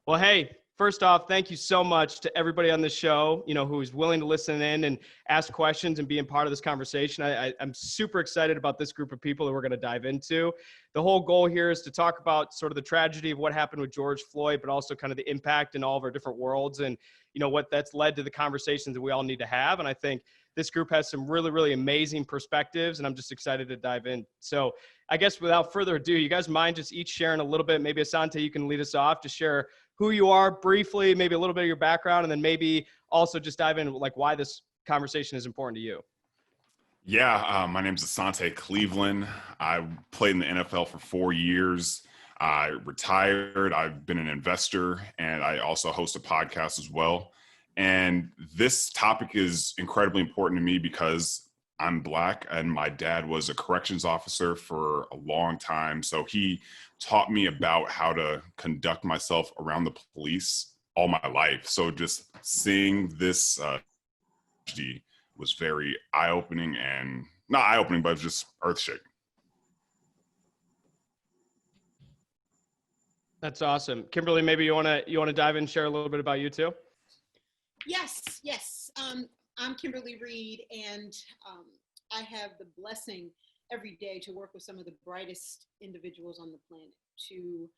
Well, hey, first off, thank you so much to everybody on the show, who's willing to listen in and ask questions and being part of this conversation. I'm super excited about this group of people that we're going to dive into. The whole goal here is to talk about sort of the tragedy of what happened with George Floyd, but also kind of the impact in all of our different worlds and, what that's led to the conversations that we all need to have. And I think this group has some really, really amazing perspectives, and I'm just excited to dive in. So I guess without further ado, you guys mind just each sharing a little bit? Maybe Asante, you can lead us off to share who you are briefly, maybe a little bit of your background, and then maybe also just dive in like why this conversation is important to you. Yeah, my name is Asante Cleveland. I played in the NFL for 4 years. I retired. I've been an investor, and I also host a podcast as well. And this topic is incredibly important to me because I'm Black, and my dad was a corrections officer for a long time. So he taught me about how to conduct myself around the police all my life. So just seeing this tragedy was very eye-opening, and not eye-opening, but it was just earth-shaking. That's awesome. Kimberly, maybe you want to dive in and share a little bit about you too? Yes. I'm Kimberly Reed, and I have the blessing every day to work with some of the brightest individuals on the planet to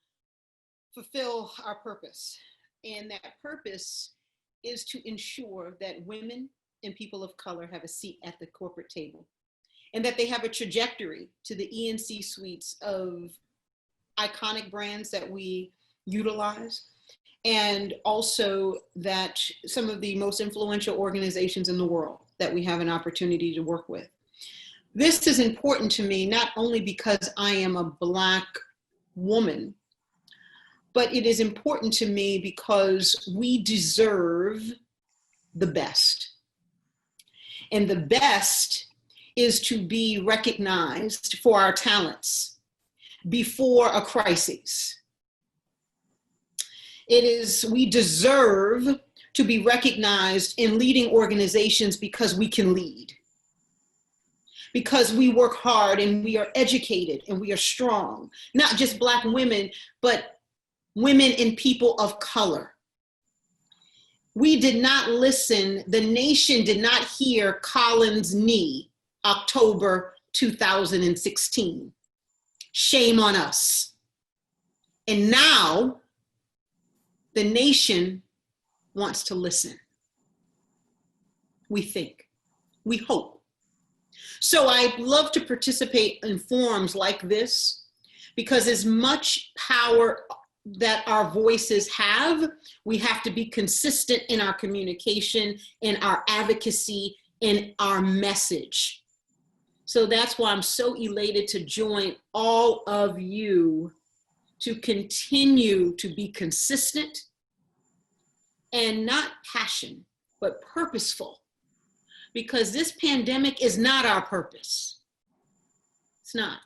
fulfill our purpose. And that purpose is to ensure that women and people of color have a seat at the corporate table, and that they have a trajectory to the ENC suites of iconic brands that we utilize, and also that some of the most influential organizations in the world that we have an opportunity to work with. This is important to me, not only because I am a Black woman, but it is important to me because we deserve the best. And the best is to be recognized for our talents before a crisis. We deserve to be recognized in leading organizations because we can lead, because we work hard and we are educated and we are strong, not just Black women, but women and people of color. We did not listen, the nation did not hear Colin's knee, October 2016. Shame on us. And now the nation wants to listen. We think, we hope. So I love to participate in forums like this because as much power that our voices have, we have to be consistent in our communication, in our advocacy, in our message. So that's why I'm so elated to join all of you to continue to be consistent and not passion, but purposeful, because this pandemic is not our purpose. It's not.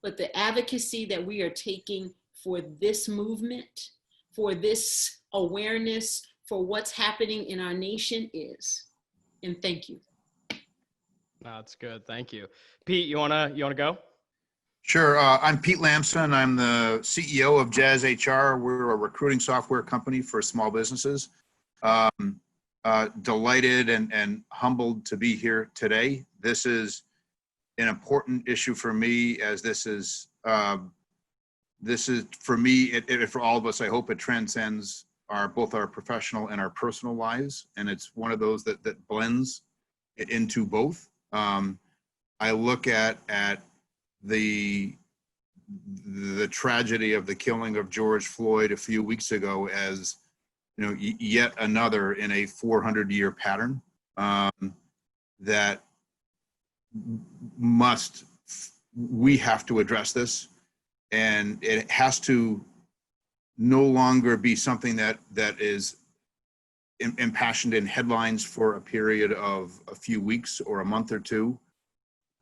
But the advocacy that we are taking for this movement, for this awareness, for what's happening in our nation is. And thank you. That's good. Thank you. Pete, you wanna go? Sure. I'm Pete Lamson. I'm the CEO of JazzHR. We're a recruiting software company for small businesses. Delighted and humbled to be here today. This is an important issue for me, as this is for me, and for all of us. I hope it transcends both our professional and our personal lives, and it's one of those that blends into both. I look at the tragedy of the killing of George Floyd a few weeks ago as, yet another in a 400-year pattern that we have to address this, and it has to no longer be something that is impassioned in headlines for a period of a few weeks or a month or two,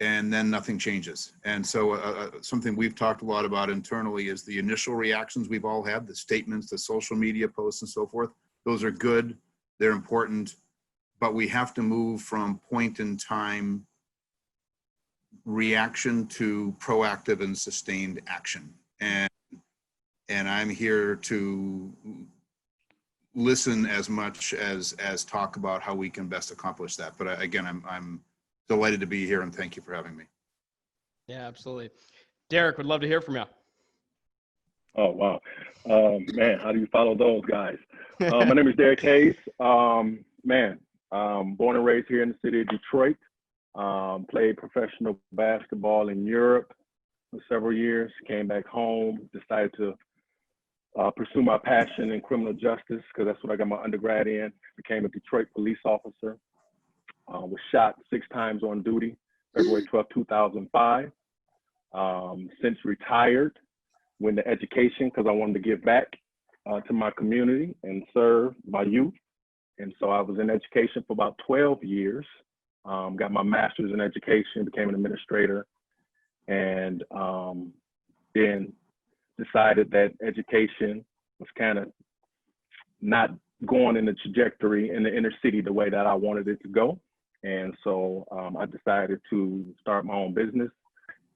and then nothing changes. And so something we've talked a lot about internally is the initial reactions we've all had, the statements, the social media posts and so forth. Those are good, they're important, but we have to move from point in time reaction to proactive and sustained action. And and I'm here to listen as much as talk about how we can best accomplish that. But again, I'm delighted to be here, and thank you for having me. Yeah, absolutely. Derrick, would love to hear from you. Oh, wow. Man, how do you follow those guys? My name is Derrick Hayes. Born and raised here in the city of Detroit. Played professional basketball in Europe for several years. Came back home, decided to pursue my passion in criminal justice, because that's what I got my undergrad in. Became a Detroit police officer. Was shot 6 times on duty, February 12, 2005. Since retired, went to education because I wanted to give back to my community and serve my youth. And so I was in education for about 12 years. Got my master's in education, became an administrator, and then decided that education was kind of not going in the trajectory in the inner city the way that I wanted it to go. And so I decided to start my own business.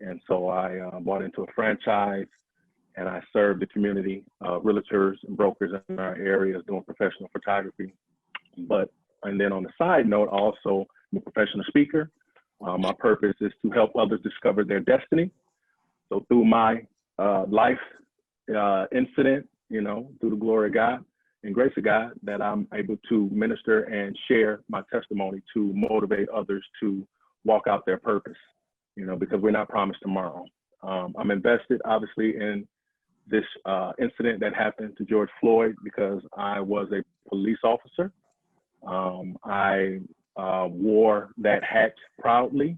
And so I bought into a franchise, and I served the community, realtors and brokers in our areas doing professional photography. And then on the side note, also I'm a professional speaker. My purpose is to help others discover their destiny. So through my life incident, through the glory of God and grace of God, that I'm able to minister and share my testimony to motivate others to walk out their purpose, because we're not promised tomorrow. I'm invested, obviously, in this incident that happened to George Floyd because I was a police officer. I wore that hat proudly.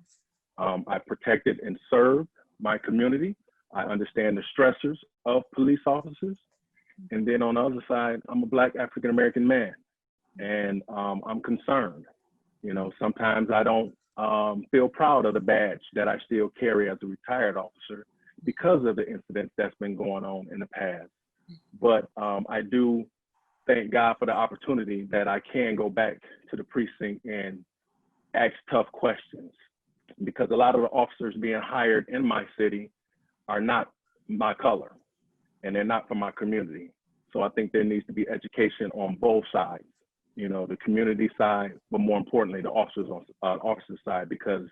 I protected and served my community. I understand the stressors of police officers. And then on the other side, I'm a Black African-American man, and I'm concerned. Sometimes I don't feel proud of the badge that I still carry as a retired officer because of the incidents that's been going on in the past. But I do thank God for the opportunity that I can go back to the precinct and ask tough questions, because a lot of the officers being hired in my city are not my color, and they're not from my community. So I think there needs to be education on both sides, the community side, but more importantly, the officers side, because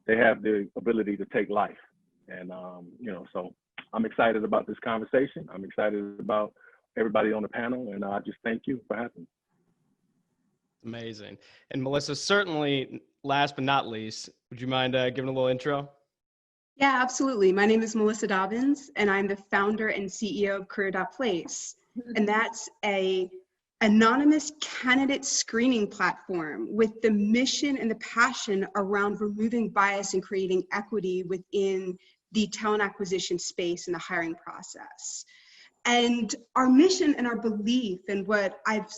they have the ability to take life. And, so I'm excited about this conversation. I'm excited about everybody on the panel, and I just thank you for having me. Amazing. And Melissa, certainly last but not least, would you mind giving a little intro? Yeah, absolutely. My name is Melissa Dobbins, and I'm the founder and CEO of career.place. And that's a anonymous candidate screening platform with the mission and the passion around removing bias and creating equity within the talent acquisition space and the hiring process. And our mission and our belief, and what I've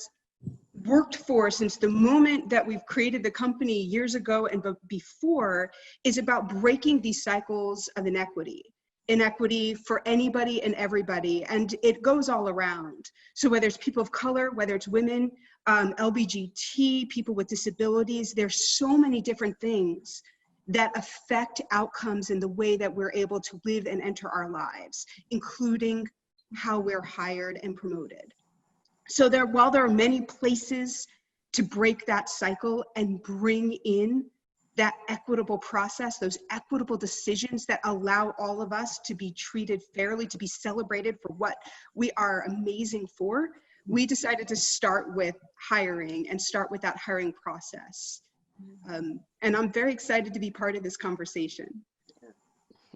worked for since the moment that we've created the company years ago and before, is about breaking these cycles of inequity for anybody and everybody. And it goes all around. So whether it's people of color, whether it's women, LBGT, people with disabilities, there's so many different things that affect outcomes in the way that we're able to live and enter our lives, including how we're hired and promoted. So while there are many places to break that cycle and bring in that equitable process, those equitable decisions that allow all of us to be treated fairly, to be celebrated for what we are amazing for, we decided to start with hiring and start with that hiring process. And I'm very excited to be part of this conversation.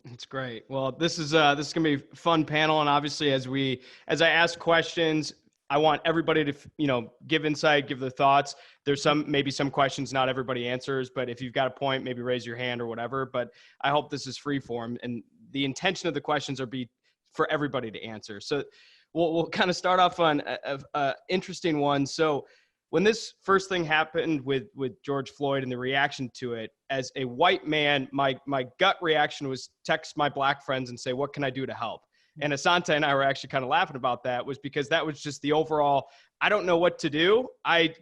It's great. Well, this is gonna be a fun panel, and obviously, as I ask questions, I want everybody to give insight, give their thoughts. There's maybe some questions not everybody answers, but if you've got a point, maybe raise your hand or whatever. But I hope this is free form, and the intention of the questions are for everybody to answer. So we'll kind of start off on a interesting one. So when this first thing happened with George Floyd and the reaction to it, as a white man, my gut reaction was text my Black friends and say, what can I do to help? And Asante and I were actually kind of laughing about that, was because that was just the overall, I don't know what to do. I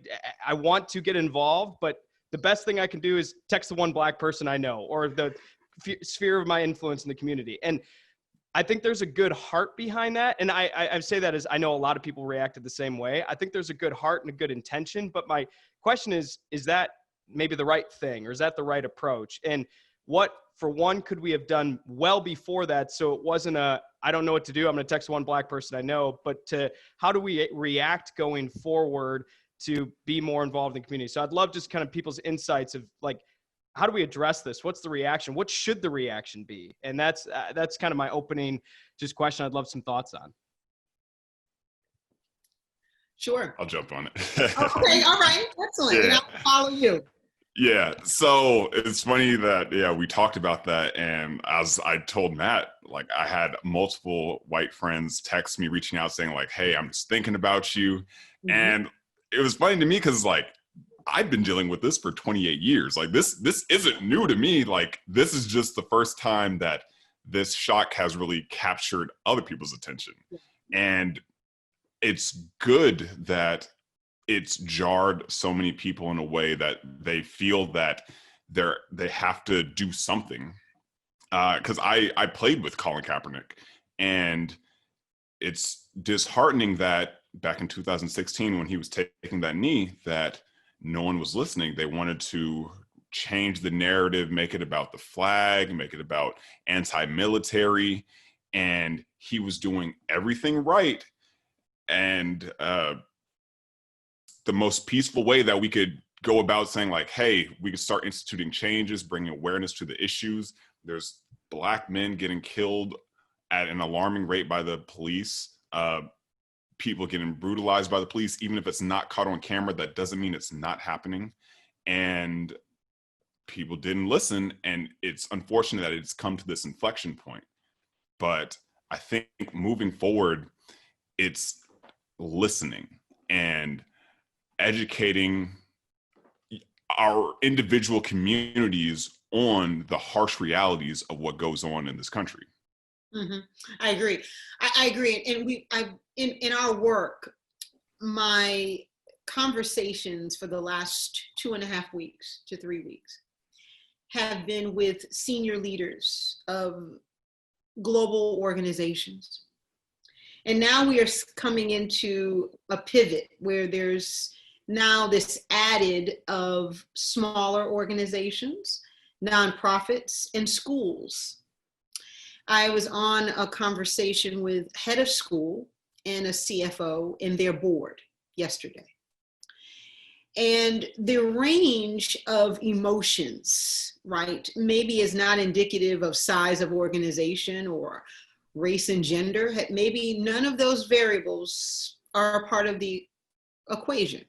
want to get involved, but the best thing I can do is text the one Black person I know, or the sphere of my influence in the community. And I think there's a good heart behind that. And I say that as I know a lot of people reacted the same way. I think there's a good heart and a good intention. But my question is that maybe the right thing, or is that the right approach? And what, for one, could we have done well before that? So it wasn't I don't know what to do, I'm going to text one Black person I know, but how do we react going forward to be more involved in the community? So I'd love just kind of people's insights of like, how do we address this? What's the reaction? What should the reaction be? And that's kind of my opening just question. I'd love some thoughts on. Sure. I'll jump on it. Okay. All right. Excellent. Yeah. And I'll follow you. Yeah. So it's funny that, we talked about that. And as I told Matt, like I had multiple white friends text me reaching out saying like, hey, I'm just thinking about you. Mm-hmm. And it was funny to me because like, I've been dealing with this for 28 years. Like this isn't new to me. Like this is just the first time that this shock has really captured other people's attention. And it's good that it's jarred so many people in a way that they feel that they have to do something. Cause I played with Colin Kaepernick, and it's disheartening that back in 2016, when he was taking that knee, that no one was listening. They wanted to change the narrative, make it about the flag, make it about anti-military, and he was doing everything right. And the most peaceful way that we could go about saying like, hey, we could start instituting changes, bringing awareness to the issues. There's Black men getting killed at an alarming rate by the police. People getting brutalized by the police, even if it's not caught on camera, that doesn't mean it's not happening. And people didn't listen. And it's unfortunate that it's come to this inflection point. But I think moving forward, it's listening and educating our individual communities on the harsh realities of what goes on in this country. Mm-hmm. I agree. I agree. And in our work, my conversations for the last 2.5 weeks to 3 weeks have been with senior leaders of global organizations. And now we are coming into a pivot where there's now this added of smaller organizations, nonprofits, and schools. I was on a conversation with head of school and a CFO and their board yesterday. And the range of emotions, right, maybe is not indicative of size of organization or race and gender. Maybe none of those variables are a part of the equation.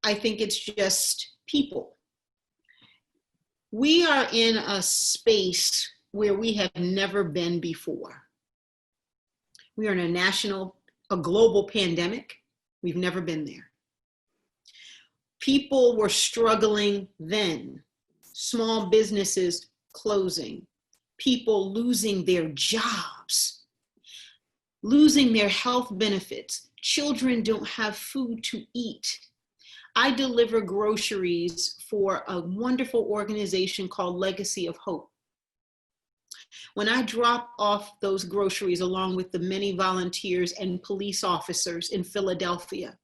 I think it's just people. We are in a space where we have never been before. We are in a global pandemic. We've never been there. People were struggling then. Small businesses closing, people losing their jobs, losing their health benefits. Children don't have food to eat. I deliver groceries for a wonderful organization called Legacy of Hope. When I drop off those groceries along with the many volunteers and police officers in Philadelphia,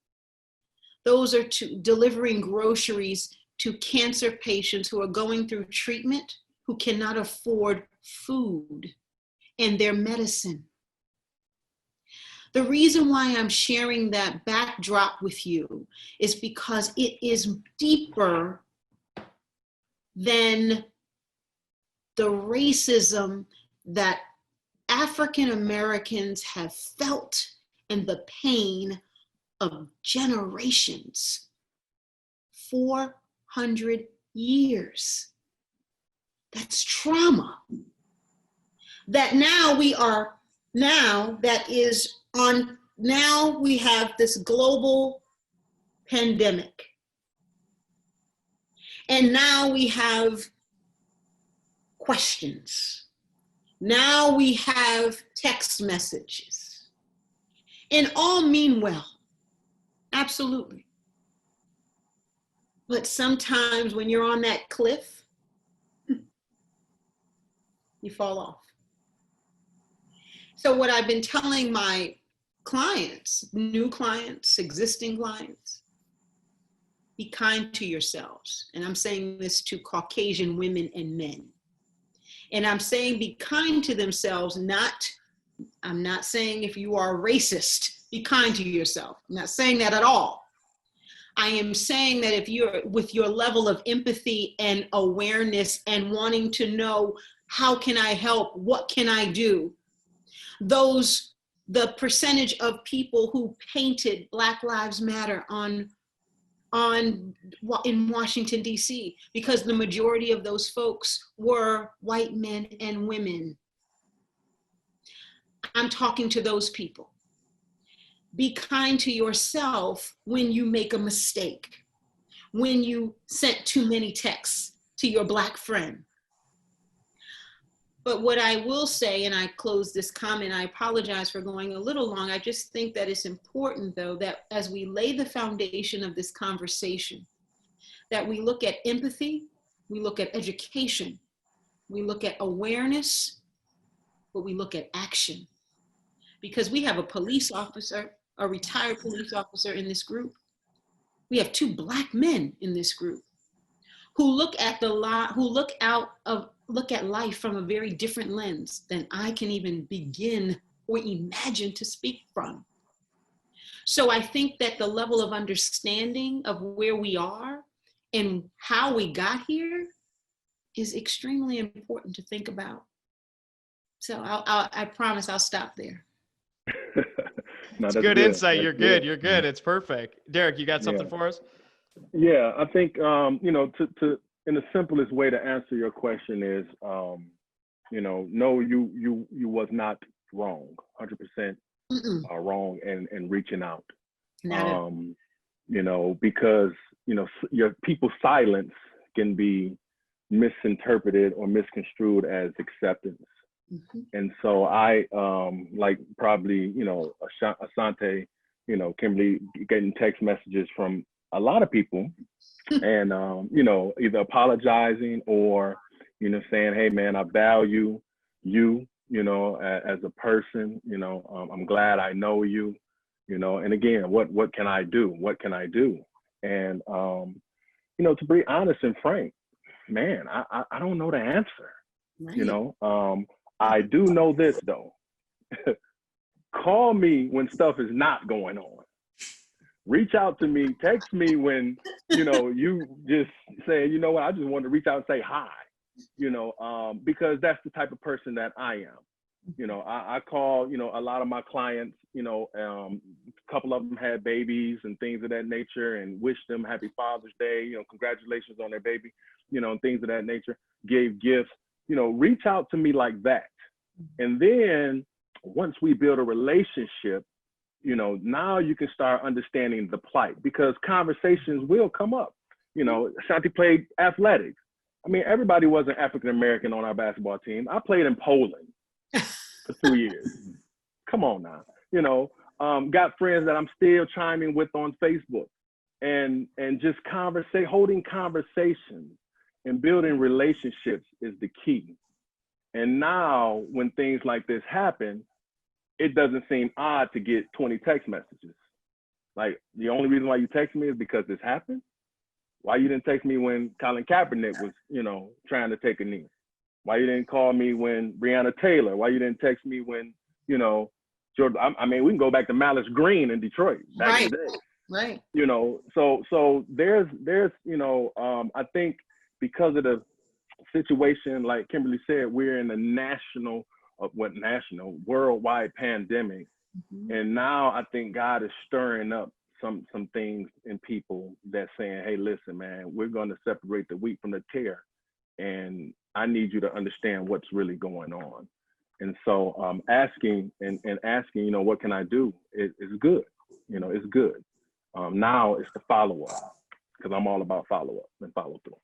those are delivering groceries to cancer patients who are going through treatment, who cannot afford food and their medicine. The reason why I'm sharing that backdrop with you is because it is deeper than the racism that African Americans have felt and the pain of generations. 400 years. That's trauma. That now we have this global pandemic. And now we have questions. Now we have text messages. And all mean well. Absolutely. But sometimes when you're on that cliff, you fall off. So what I've been telling my clients, new clients, existing clients, be kind to yourselves. And I'm saying this to Caucasian women and men. And I'm saying be kind to themselves, I'm not saying if you are racist, be kind to yourself. I'm not saying that at all. I am saying that if you're with your level of empathy and awareness and wanting to know, how can I help? What can I do? The percentage of people who painted Black Lives Matter in Washington, D.C., because the majority of those folks were white men and women. I'm talking to those people. Be kind to yourself when you make a mistake, when you sent too many texts to your Black friend. But what I will say, and I close this comment, I apologize for going a little long. I just think that it's important, though, that as we lay the foundation of this conversation, that we look at empathy, we look at education, we look at awareness, but we look at action. Because we have a police officer, a retired police officer in this group. We have 2 Black men in this group who look at life from a very different lens than I can even begin or imagine to speak from. So I think that the level of understanding of where we are and how we got here is extremely important to think about. So I promise I'll stop there. No, it's that's good insight. You're good. Good. You're good. It's perfect. Derrick, you got something for us? Yeah, I think, to in the simplest way to answer your question is, no, you was not wrong, 100% wrong in reaching out. Because, your people's silence can be misinterpreted or misconstrued as acceptance. And so I, like probably, Asante, Kimberly, getting text messages from a lot of people and, either apologizing or, saying, hey man, I value you, as a person, I'm glad I know you, and again, what can I do? What can I do? And, to be honest and frank, man, I don't know the answer, right. I do know this though. Call me when stuff is not going on. Reach out to me, text me when, you just say, you know what, I just want to reach out and say hi, because that's the type of person that I am. I call, a lot of my clients, a couple of them had babies and things of that nature and wish them happy Father's Day, congratulations on their baby, and things of that nature, gave gifts. Reach out to me like that. And then once we build a relationship, now you can start understanding the plight because conversations will come up. Asante played athletics. I mean, everybody wasn't African-American on our basketball team. I played in Poland for 2 years. Come on now, got friends that I'm still chiming with on Facebook and just holding conversations and building relationships is the key. And now when things like this happen, it doesn't seem odd to get 20 text messages. Like the only reason why you text me is because this happened. Why you didn't text me when Colin Kaepernick was, trying to take a knee? Why you didn't call me when Breonna Taylor? Why you didn't text me when, Jordan? I mean, we can go back to Malice Green in Detroit back in the day. Right. So there's I think because of the situation, like Kimberly said, we're in a worldwide pandemic. And now I think God is stirring up some things in people that's saying, hey, listen, man, we're going to separate the wheat from the tare. And I need you to understand what's really going on. And so asking, what can I do is good. It's good. Now it's the follow-up because I'm all about follow-up and follow through.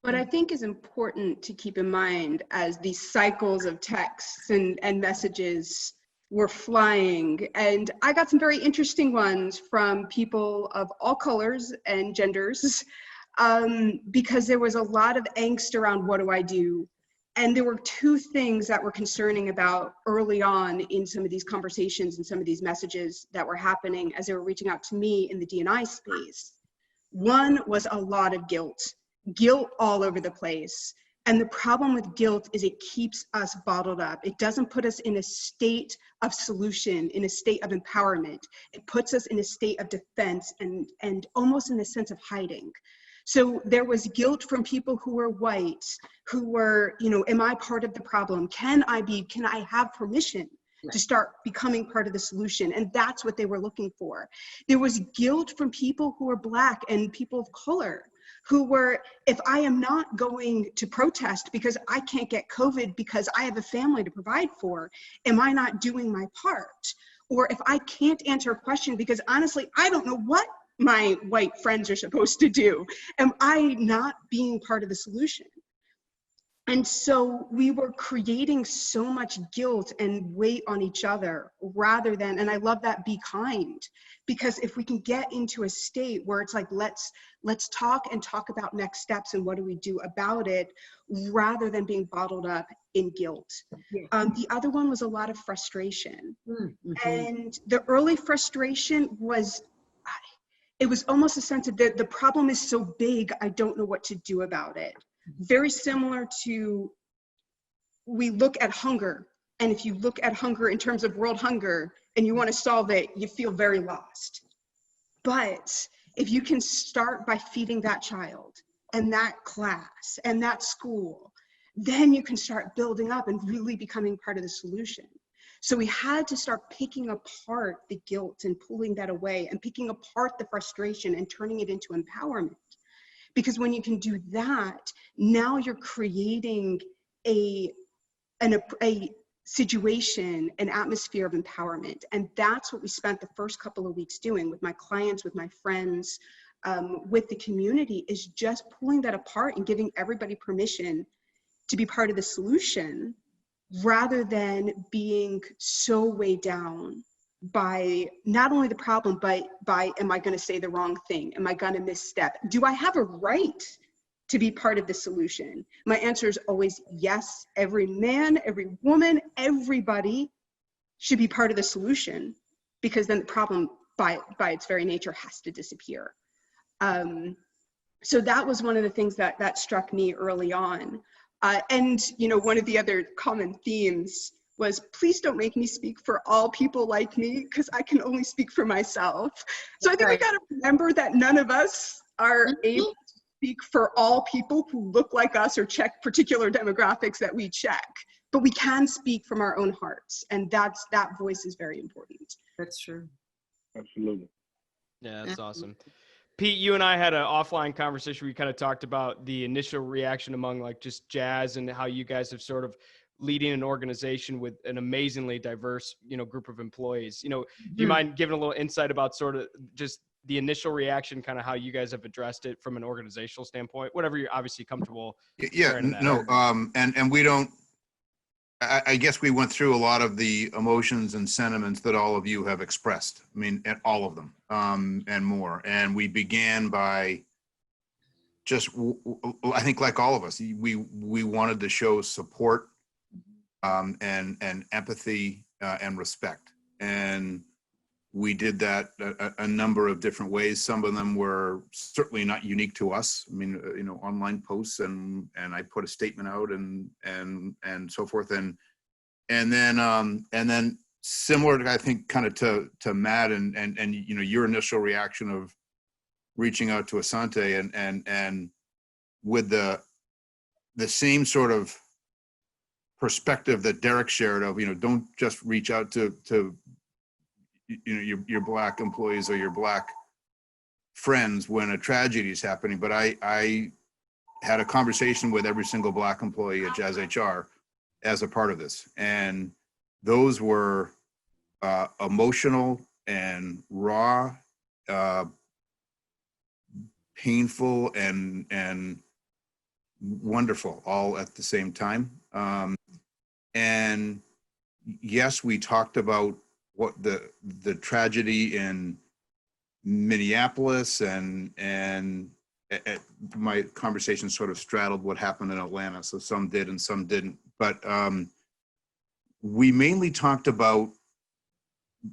What I think is important to keep in mind as these cycles of texts and messages were flying, and I got some very interesting ones from people of all colors and genders, because there was a lot of angst around what do I do? And there were two things that were concerning about early on in some of these conversations and some of these messages that were happening as they were reaching out to me in the D&I space. One was a lot of guilt all over the place. And the problem with guilt is it keeps us bottled up. It doesn't put us in a state of solution, in a state of empowerment. It puts us in a state of defense and almost in a sense of hiding. So there was guilt from people who were white, who were, am I part of the problem? Can I have permission to start becoming part of the solution? And that's what they were looking for. There was guilt from people who were Black and people of color, who were, if I am not going to protest because I can't get COVID because I have a family to provide for, am I not doing my part? Or if I can't answer a question because honestly, I don't know what my white friends are supposed to do, am I not being part of the solution? And so we were creating so much guilt and weight on each other rather than, and I love that, be kind, because if we can get into a state where it's like, let's talk about next steps and what do we do about it, rather than being bottled up in guilt. The other one was a lot of frustration. And the early frustration was, it was almost a sense of the problem is so big, I don't know what to do about it. Very similar to, we look at hunger, and if you look at hunger in terms of world hunger and you want to solve it, you feel very lost. But if you can start by feeding that child and that class and that school, then you can start building up and really becoming part of the solution. So we had to start picking apart the guilt and pulling that away and picking apart the frustration and turning it into empowerment. Because when you can do that, now you're creating a situation, an atmosphere of empowerment. And that's what we spent the first couple of weeks doing with my clients, with my friends, with the community, is just pulling that apart and giving everybody permission to be part of the solution, rather than being so weighed down by not only the problem, but by, am I going to say the wrong thing? Am I going to misstep? Do I have a right to be part of the solution? My answer is always yes. Every man, every woman, everybody should be part of the solution, because then the problem by its very nature has to disappear. So that was one of the things that struck me early on. And one of the other common themes was, please don't make me speak for all people like me, because I can only speak for myself. So I think we got to remember that none of us are able to speak for all people who look like us or check particular demographics that we check, but we can speak from our own hearts. And that voice is very important. That's true. Absolutely. Yeah, that's awesome. Pete, you and I had an offline conversation. We kind of talked about the initial reaction among like just jazz and how you guys have sort of leading an organization with an amazingly diverse, group of employees. Do you mind giving a little insight about sort of just the initial reaction, kind of how you guys have addressed it from an organizational standpoint, whatever you're obviously comfortable. Yeah, no, and we don't, I guess we went through a lot of the emotions and sentiments that all of you have expressed. I mean, all of them, and more. And we began by just, I think like all of us, we wanted to show support, and empathy, and respect. And we did that a number of different ways. Some of them were certainly not unique to us. I mean, online posts, and I put a statement out and so forth. And then similar to, I think, kind of to Matt and your initial reaction of reaching out to Asante and with the same sort of perspective that Derrick shared of, don't just reach out to your Black employees or your Black friends when a tragedy is happening. But I had a conversation with every single Black employee at JazzHR as a part of this. And those were emotional and raw, painful and wonderful all at the same time. And yes, we talked about what the tragedy in Minneapolis and my conversation sort of straddled what happened in Atlanta. So some did and some didn't. But we mainly talked about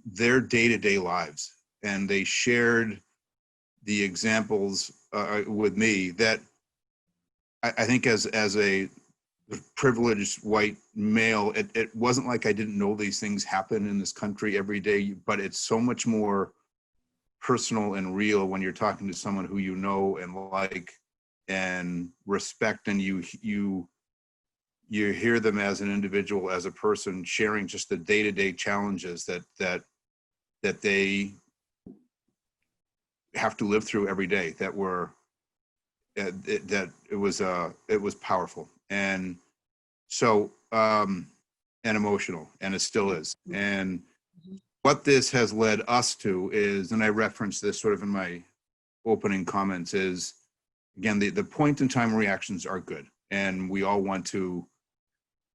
their day-to-day lives, and they shared the examples with me that I think as a privileged white male, it wasn't like I didn't know these things happen in this country every day, but it's so much more personal and real when you're talking to someone who you know and like and respect, and you hear them as an individual, as a person, sharing just the day-to-day challenges that they have to live through every day. That were that it was powerful, and so and emotional, and it still is. And what this has led us to is, and I referenced this sort of in my opening comments, is again, the point in time reactions are good, and we all want to.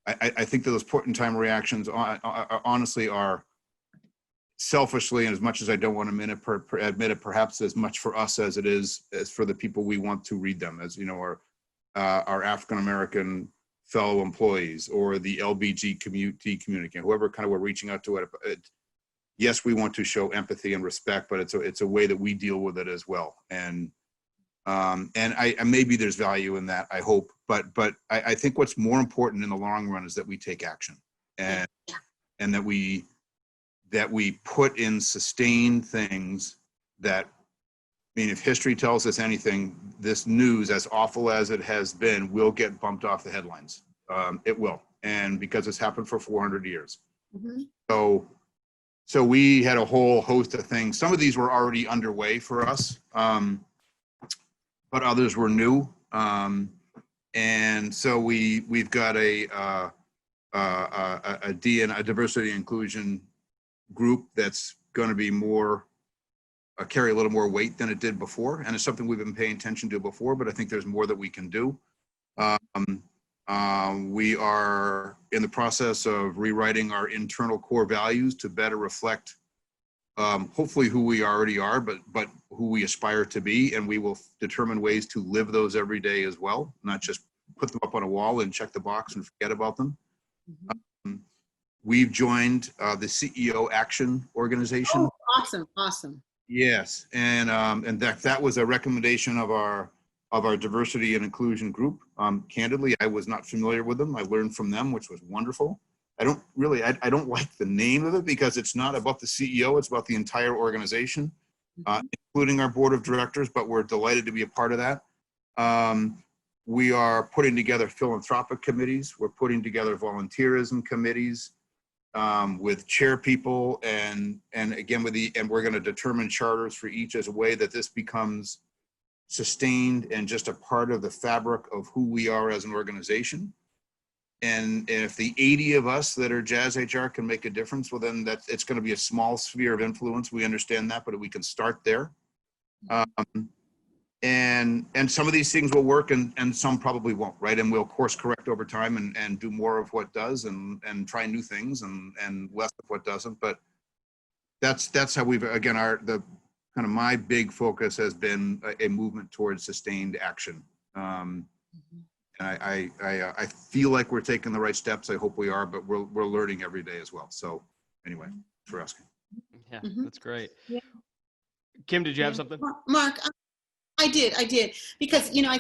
I think that those point in time reactions honestly are selfishly, and as much as I don't want to admit it, perhaps as much for us as it is as for the people we want to read them, as you know, our African American fellow employees or the LBG community, whoever kind of we're reaching out to. Yes, we want to show empathy and respect, but it's a way that we deal with it as well. And maybe there's value in that, I hope, but I think what's more important in the long run is that we take action, and that we put in sustained things that, I mean, if history tells us anything, this news, as awful as it has been, will get bumped off the headlines. It will, and because it's happened for 400 years. Mm-hmm. So we had a whole host of things. Some of these were already underway for us, but others were new. And so we've got a diversity and inclusion group that's going to be more carry a little more weight than it did before, and it's something we've been paying attention to before, but I think there's more that we can do. We are in the process of rewriting our internal core values to better reflect hopefully who we already are, but who we aspire to be, and we will determine ways to live those every day as well, not just put them up on a wall and check the box and forget about them. Mm-hmm. We've joined the CEO Action Organization. Oh, awesome. Yes, and that was a recommendation of our diversity and inclusion group. Candidly, I was not familiar with them. I learned from them, which was wonderful. I don't like the name of it because it's not about the CEO, it's about the entire organization, including our board of directors, but we're delighted to be a part of that. We are putting together philanthropic committees. We're putting together volunteerism committees with chair people, and again and we're going to determine charters for each as a way that this becomes sustained and just a part of the fabric of who we are as an organization. And if the 80 of us that are JazzHR can make a difference, well, then it's going to be a small sphere of influence. We understand that, but we can start there. And some of these things will work, and some probably won't, right? And we'll course correct over time and do more of what does, and try new things and less of what doesn't. But that's how we've, again, kind of my big focus has been a movement towards sustained action. And I feel like we're taking the right steps. I hope we are, but we're learning every day as well. So anyway, thanks for asking. Yeah, that's great. Yeah. Kim, did you have something? Mark, I did, because, I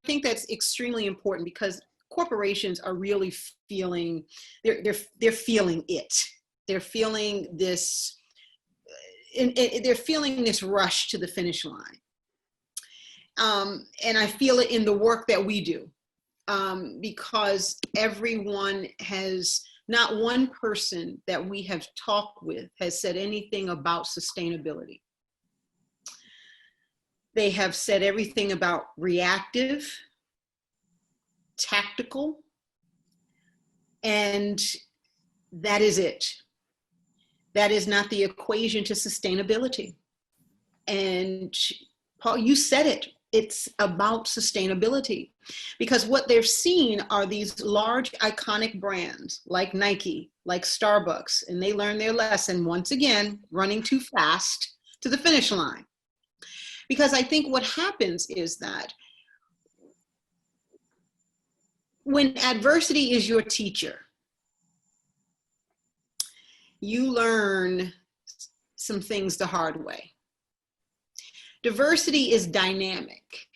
think that's extremely important, because corporations are really feeling, they're feeling it. They're feeling this, they're feeling this rush to the finish line. And I feel it in the work that we do, because everyone has, not one person that we have talked with has said anything about sustainability. They have said everything about reactive, tactical, and that is it. That is not the equation to sustainability. And Paul, you said it. It's about sustainability, because what they're seeing are these large iconic brands like Nike, like Starbucks, and they learn their lesson once again, running too fast to the finish line. Because I think what happens is that when adversity is your teacher, you learn some things the hard way. Diversity is dynamic.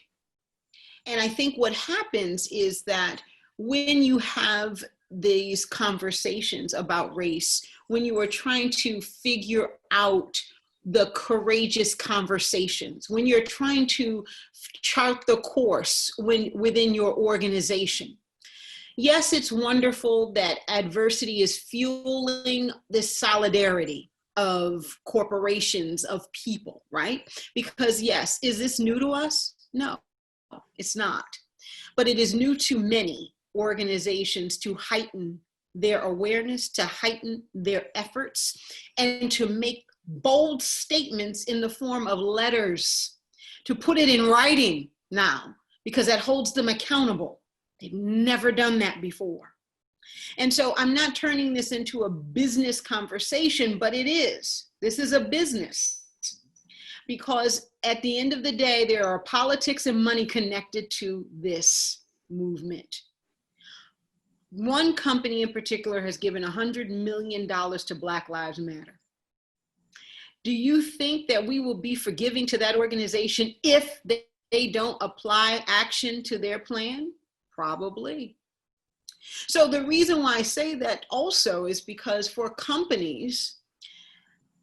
And I think what happens is that when you have these conversations about race, when you are trying to figure out the courageous conversations, when you're trying to chart the course within your organization, yes, it's wonderful that adversity is fueling this solidarity of corporations, of people, right? Because yes, is this new to us? No, it's not. But it is new to many organizations to heighten their awareness, to heighten their efforts, and to make bold statements in the form of letters, to put it in writing now, because that holds them accountable. They've never done that before. And so I'm not turning this into a business conversation, but it is. This is a business. Because at the end of the day, there are politics and money connected to this movement. One company in particular has given $100 million to Black Lives Matter. Do you think that we will be forgiving to that organization if they don't apply action to their plan? Probably. So the reason why I say that also is because for companies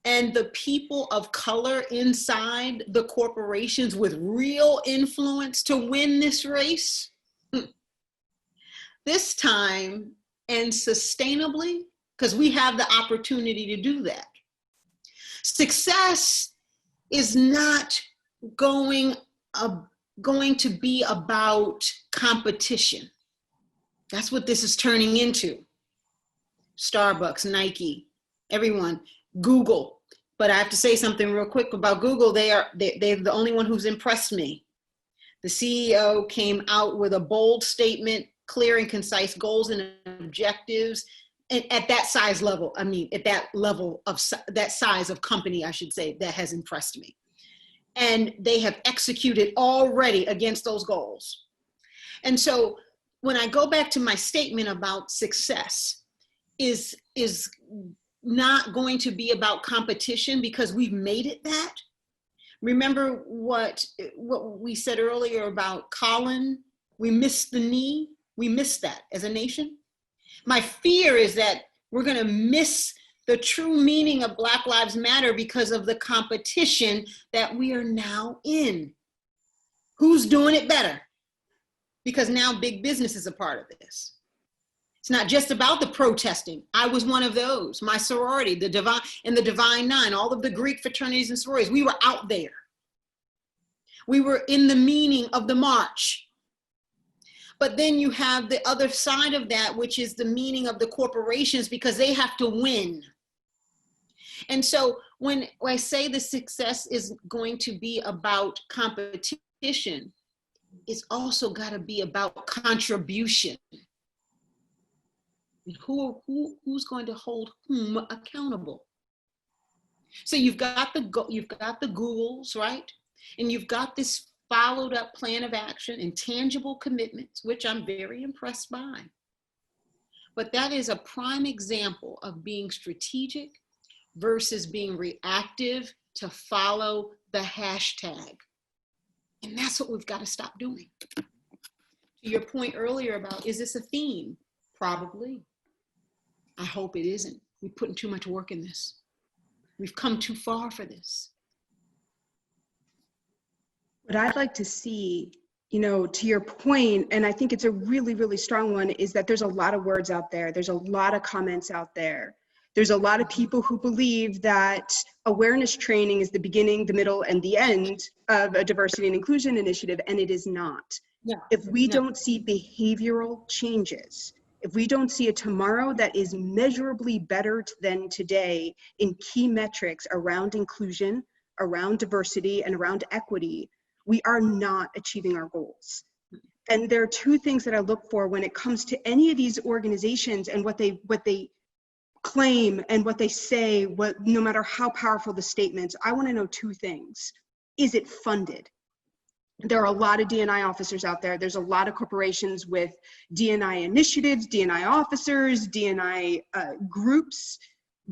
and the people of color inside the corporations with real influence to win this race, this time and sustainably, because we have the opportunity to do that. Success is not going to be about competition. That's what this is turning into. Starbucks, Nike, everyone, Google. But I have to say something real quick about Google. They're the only one who's impressed me. The CEO came out with a bold statement, clear and concise goals and objectives. And at that size level, I mean, at that level of that size of company, I should say, that has impressed me. And they have executed already against those goals. And so when I go back to my statement about success is not going to be about competition because we've made it that. Remember what we said earlier about Colin? We missed the knee. We missed that as a nation. My fear is that we're going to miss the true meaning of Black Lives Matter because of the competition that we are now in. Who's doing it better? Because now big business is a part of this. It's not just about the protesting. I was one of those. My sorority, the Divine Nine, all of the Greek fraternities and sororities, we were out there. We were in the meaning of the march. But then you have the other side of that, which is the meaning of the corporations because they have to win. And so when I say the success is going to be about competition, it's also got to be about contribution. Who's going to hold whom accountable? So you've got the Googles, right? And you've got this followed up plan of action and tangible commitments, which I'm very impressed by. But that is a prime example of being strategic versus being reactive to follow the hashtag. And that's what we've got to stop doing. To your point earlier about, is this a theme? Probably. I hope it isn't. We're putting too much work in this. We've come too far for this. What I'd like to see, to your point, and I think it's a really, really strong one, is that there's a lot of words out there. There's a lot of comments out there. There's a lot of people who believe that awareness training is the beginning, the middle, and the end of a diversity and inclusion initiative, and it is not. No, if we no. don't see behavioral changes, if we don't see a tomorrow that is measurably better than today in key metrics around inclusion, around diversity, and around equity, we are not achieving our goals. And there are two things that I look for when it comes to any of these organizations and what they claim and what they say, no matter how powerful the statements. I want to know two things. is it funded? There are a lot of D&I officers out there. There's a lot of corporations with D&I initiatives, D&I officers, D&I groups.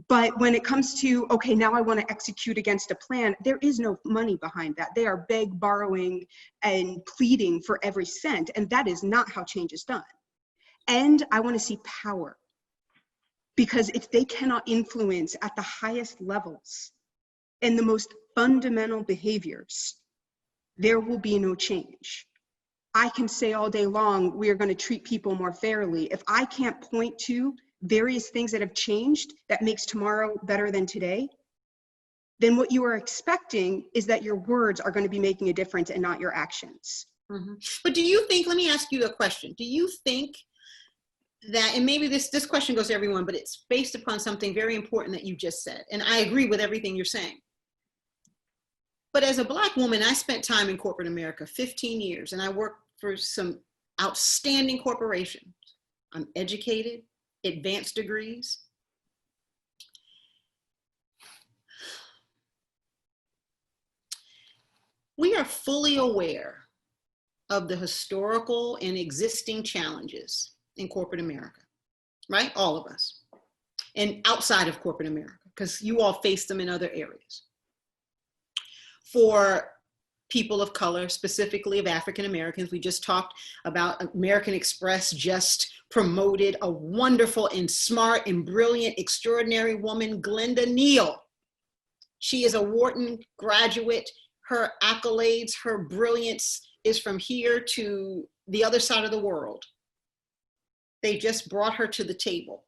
But when it comes to, okay, now I want to execute against a plan, there is no money behind that. They are borrowing, and pleading for every cent. And that is not how change is done. And I want to see power. Because if they cannot influence at the highest levels and the most fundamental behaviors, there will be no change. I can say all day long, we are going to treat people more fairly. If I can't point to various things that have changed that makes tomorrow better than today, then what you are expecting is that your words are going to be making a difference and not your actions. Mm-hmm. But do you think, let me ask you a question. Do you think that, and maybe this question goes to everyone, but it's based upon something very important that you just said, and I agree with everything you're saying. But as a Black woman, I spent time in corporate America, 15 years, and I worked for some outstanding corporations. I'm educated, advanced degrees. We are fully aware of the historical and existing challenges in corporate America, right? All of us. And outside of corporate America, because you all face them in other areas. For people of color, specifically of African Americans, we just talked about American Express just promoted a wonderful and smart and brilliant, extraordinary woman, Glenda Neal. She is a Wharton graduate. Her accolades, her brilliance is from here to the other side of the world. They just brought her to the table.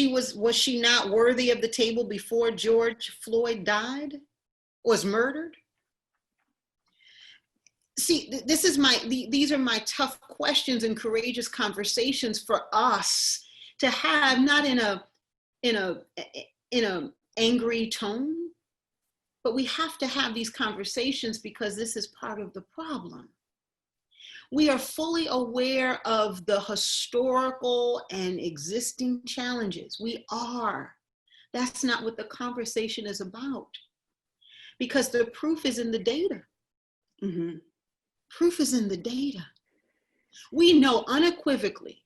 Was she not worthy of the table before George Floyd died, was murdered? See, these are my tough questions and courageous conversations for us to have, not in a angry tone, but we have to have these conversations because this is part of the problem. We are fully aware of the historical and existing challenges. We are. That's not what the conversation is about. Because the proof is in the data. Mm-hmm. Proof is in the data. We know unequivocally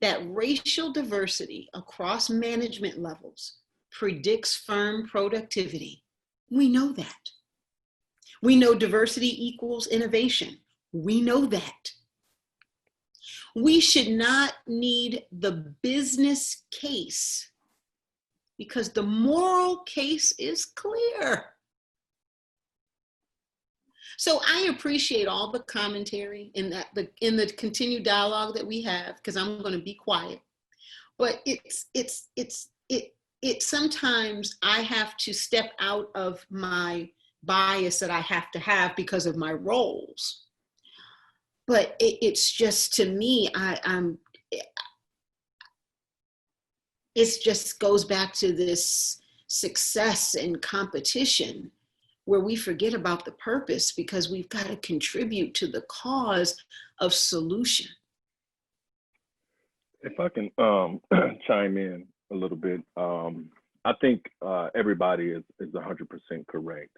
that racial diversity across management levels predicts firm productivity. We know that. We know diversity equals innovation. We know that. We should not need the business case because the moral case is clear. So I appreciate all the commentary in the continued dialogue that we have, because I'm going to be quiet. But it sometimes I have to step out of my bias that I have to have because of my roles. But it's just, to me, it just goes back to this success and competition where we forget about the purpose because we've got to contribute to the cause of solution. If I can chime in a little bit, I think everybody is 100% correct.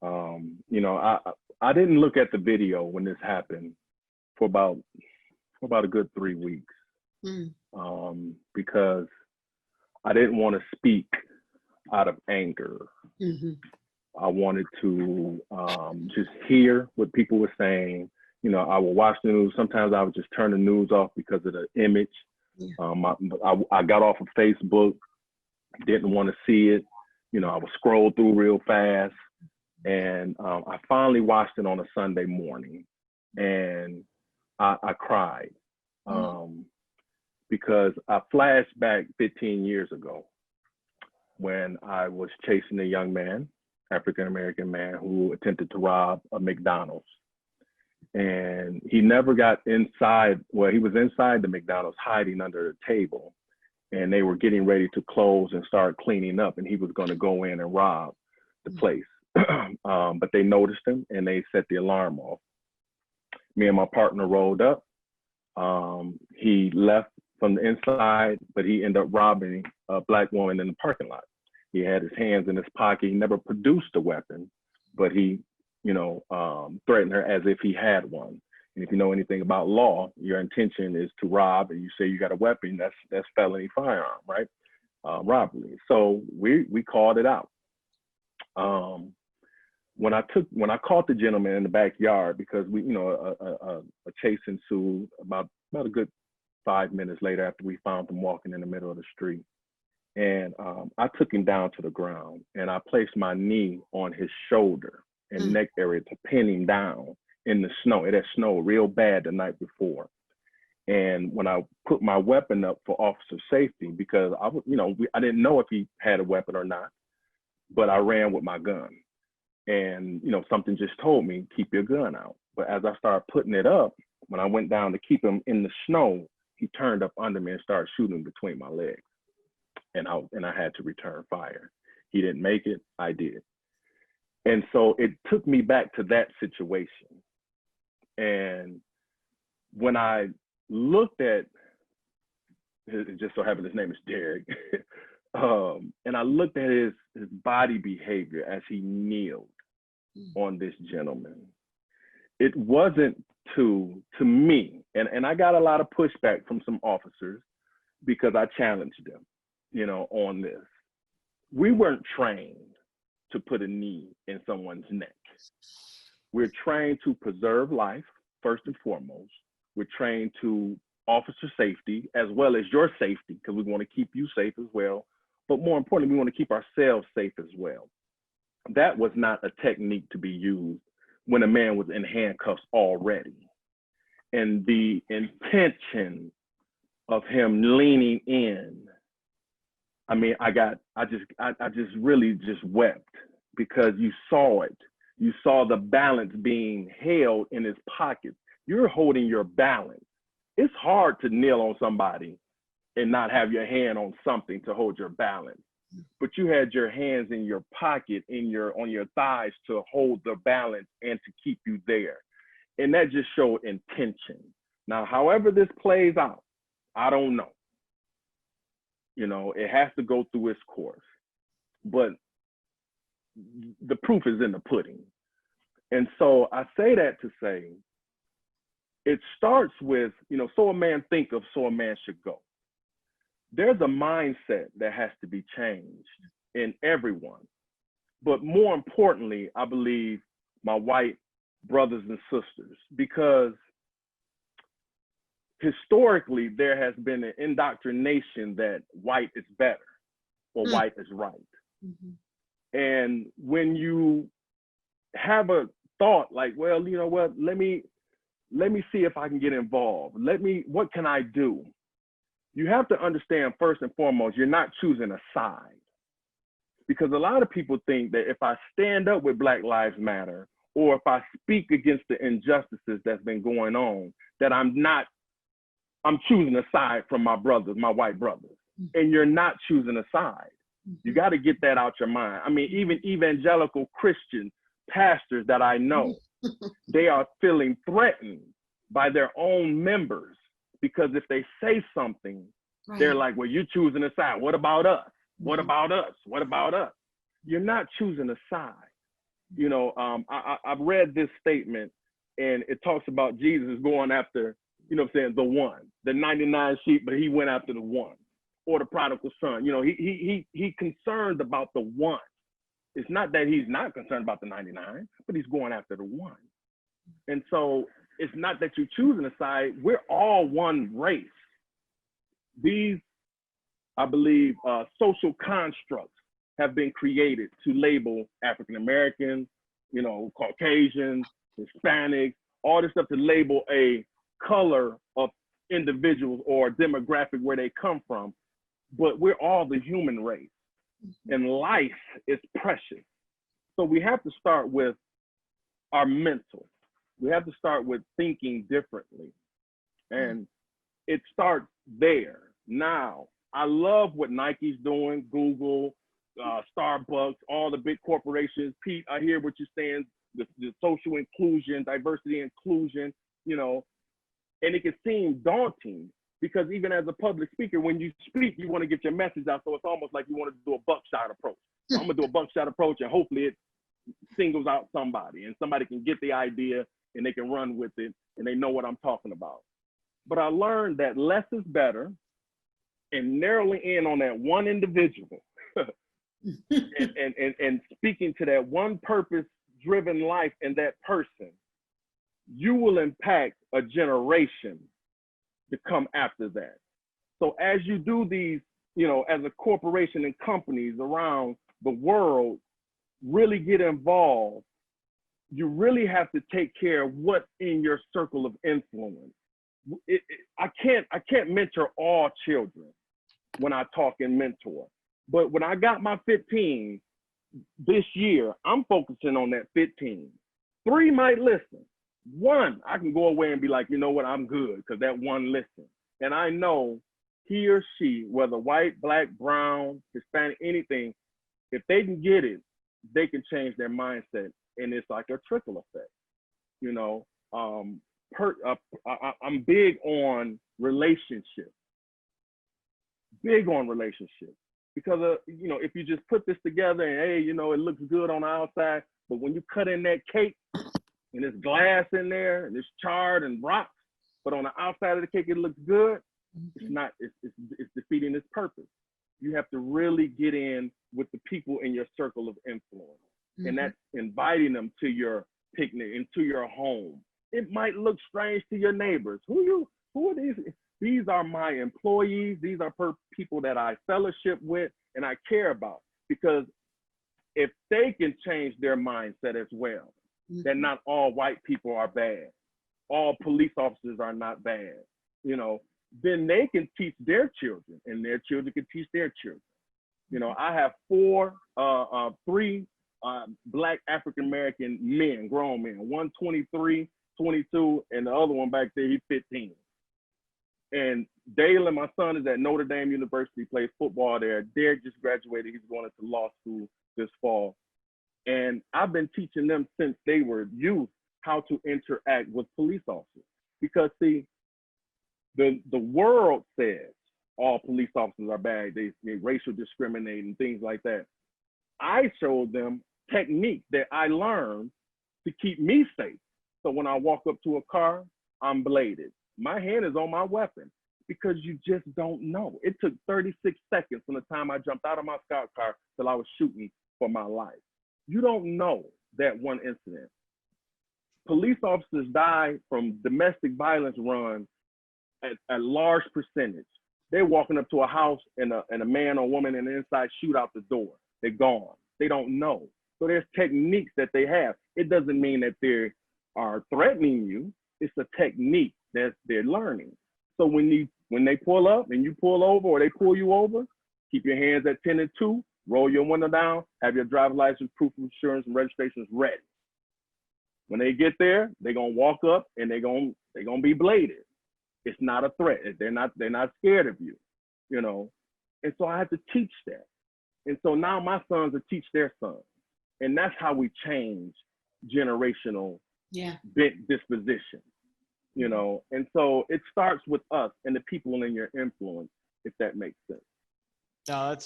I didn't look at the video when this happened for about a good 3 weeks, because I didn't want to speak out of anger. Mm-hmm. I wanted to just hear what people were saying. I would watch the news. Sometimes I would just turn the news off because of the image. Yeah. I got off of Facebook, didn't want to see it. I would scroll through real fast. And I finally watched it on a Sunday morning, and I cried because I flashed back 15 years ago when I was chasing a young man, African-American man, who attempted to rob a McDonald's. And he never got inside. Well, he was inside the McDonald's hiding under the table, and they were getting ready to close and start cleaning up, and he was going to go in and rob the place. But they noticed him and they set the alarm off. Me and my partner rolled up. He left from the inside, but he ended up robbing a Black woman in the parking lot. He had his hands in his pocket. He never produced a weapon, but he, threatened her as if he had one. And if you know anything about law, your intention is to rob, and you say you got a weapon, that's felony firearm, right? Robbery. So we called it out. When I caught the gentleman in the backyard, because we, a chase ensued about a good 5 minutes later after we found him walking in the middle of the street. And I took him down to the ground, and I placed my knee on his shoulder and neck area to pin him down in the snow. It had snowed real bad the night before. And when I put my weapon up for officer safety, because I didn't know if he had a weapon or not, but I ran with my gun. And, something just told me, keep your gun out. But as I started putting it up, when I went down to keep him in the snow, he turned up under me and started shooting between my legs. And I had to return fire. He didn't make it, I did. And so it took me back to that situation. And when I looked at, it just so happened his name is Derrick, and I looked at his body behavior as he kneeled on this gentleman. It wasn't to me, and I got a lot of pushback from some officers because I challenged them, on this. We weren't trained to put a knee in someone's neck. We're trained to preserve life, first and foremost. We're trained to officer safety as well as your safety, because we want to keep you safe as well. But more importantly, we want to keep ourselves safe as well. That was not a technique to be used when a man was in handcuffs already. And the intention of him leaning in, I mean, I just really just wept, because you saw it. You saw the balance being held in his pockets. You're holding your balance. It's hard to kneel on somebody and not have your hand on something to hold your balance. But you had your hands in your pocket, on your thighs to hold the balance and to keep you there. And that just showed intention. Now, however this plays out, I don't know. It has to go through its course. But the proof is in the pudding. And so I say that to say, it starts with, so a man thinketh, so a man should go. There's a mindset that has to be changed in everyone. But more importantly, I believe my white brothers and sisters, because historically there has been an indoctrination that white is better or white is right. Mm-hmm. And when you have a thought like, well, you know what, let me see if I can get involved. What can I do? You have to understand, first and foremost, you're not choosing a side. Because a lot of people think that if I stand up with Black Lives Matter, or if I speak against the injustices that's been going on, that I'm choosing a side from my brothers, my white brothers. Mm-hmm. And you're not choosing a side. Mm-hmm. You got to get that out your mind. I mean, even evangelical Christian pastors that I know, they are feeling threatened by their own members, because if they say something, right, they're like, well, you're choosing a side. What about us? Mm-hmm. What about us? What about us? You're not choosing a side. I've read this statement, and it talks about Jesus going after, the one, the 99 sheep, but he went after the one, or the prodigal son. He concerned about the one. It's not that he's not concerned about the 99, but he's going after the one. And so it's not that you're choosing a side. We're all one race. These, I believe, social constructs have been created to label African Americans, Caucasians, Hispanics, all this stuff, to label a color of individuals or demographic where they come from. But we're all the human race, and life is precious. So we have to start with our mental. We have to start with thinking differently. And it starts there. Now, I love what Nike's doing, Google, Starbucks, all the big corporations. Pete, I hear what you're saying, the social inclusion, diversity inclusion, and it can seem daunting, because even as a public speaker, when you speak, you want to get your message out. So it's almost like you want to do a buckshot approach. So I'm going to do a buckshot approach, and hopefully singles out somebody, and somebody can get the idea and they can run with it, and they know what I'm talking about. But I learned that less is better, and narrowing in on that one individual and speaking to that one purpose-driven life in that person, you will impact a generation to come after that. So as you do these, you know, as a corporation and companies around the world really get involved, you really have to take care of what's in your circle of influence. I can't mentor all children when I talk and mentor, but when I got my 15 this year, I'm focusing on that 15. 3 might listen. 1, I can go away and be like, you know what, I'm good, because that 1 listen. And I know he or she, whether white, black, brown, Hispanic, anything, if they can get it, they can change their mindset. And it's like a trickle effect. You know, I'm big on relationships. Big on relationships. Because, you know, if you just put this together and, hey, you know, it looks good on the outside, but when you cut in that cake and there's glass in there and it's charred and rocks, but on the outside of the cake, it looks good, it's not, it's defeating its purpose. You have to really get in with the people in your circle of influence. And that's inviting them to your picnic, into your home. It might look strange to your neighbors. Who are these? These are my employees. These are people that I fellowship with and I care about. Because if they can change their mindset as well, that not all white people are bad, all police officers are not bad, you know, then they can teach their children, and their children can teach their children. You know, I have 3 Black African-American men, grown men, one 23, 22, and the other one back there, he's 15. And Dale, my son, is at Notre Dame University, plays football there. Derrick just graduated. He's going into law school this fall. And I've been teaching them since they were youth how to interact with police officers. Because see, the world says all police officers are bad. They racial discriminate and things like that. I showed them techniques that I learned to keep me safe. So when I walk up to a car, I'm bladed. My hand is on my weapon because you just don't know. It took 36 seconds from the time I jumped out of my scout car till I was shooting for my life. You don't know that one incident. Police officers die from domestic violence runs at a large percentage. They're walking up to a house and a man or woman in the inside shoot out the door. They're gone. They don't know. So there's techniques that they have. It doesn't mean that they are threatening you. It's a technique that they're learning. So when they pull up and you pull over or they pull you over, keep your hands at 10 and 2, roll your window down, have your driver's license, proof of insurance, and registrations ready. When they get there, they're gonna walk up and they're gonna be bladed. It's not a threat. They're not scared of you, you know. And so I have to teach that. And so now my sons will teach their sons. And that's how we change generational disposition, you know. And so it starts with us and the people in your influence, if that makes sense. No,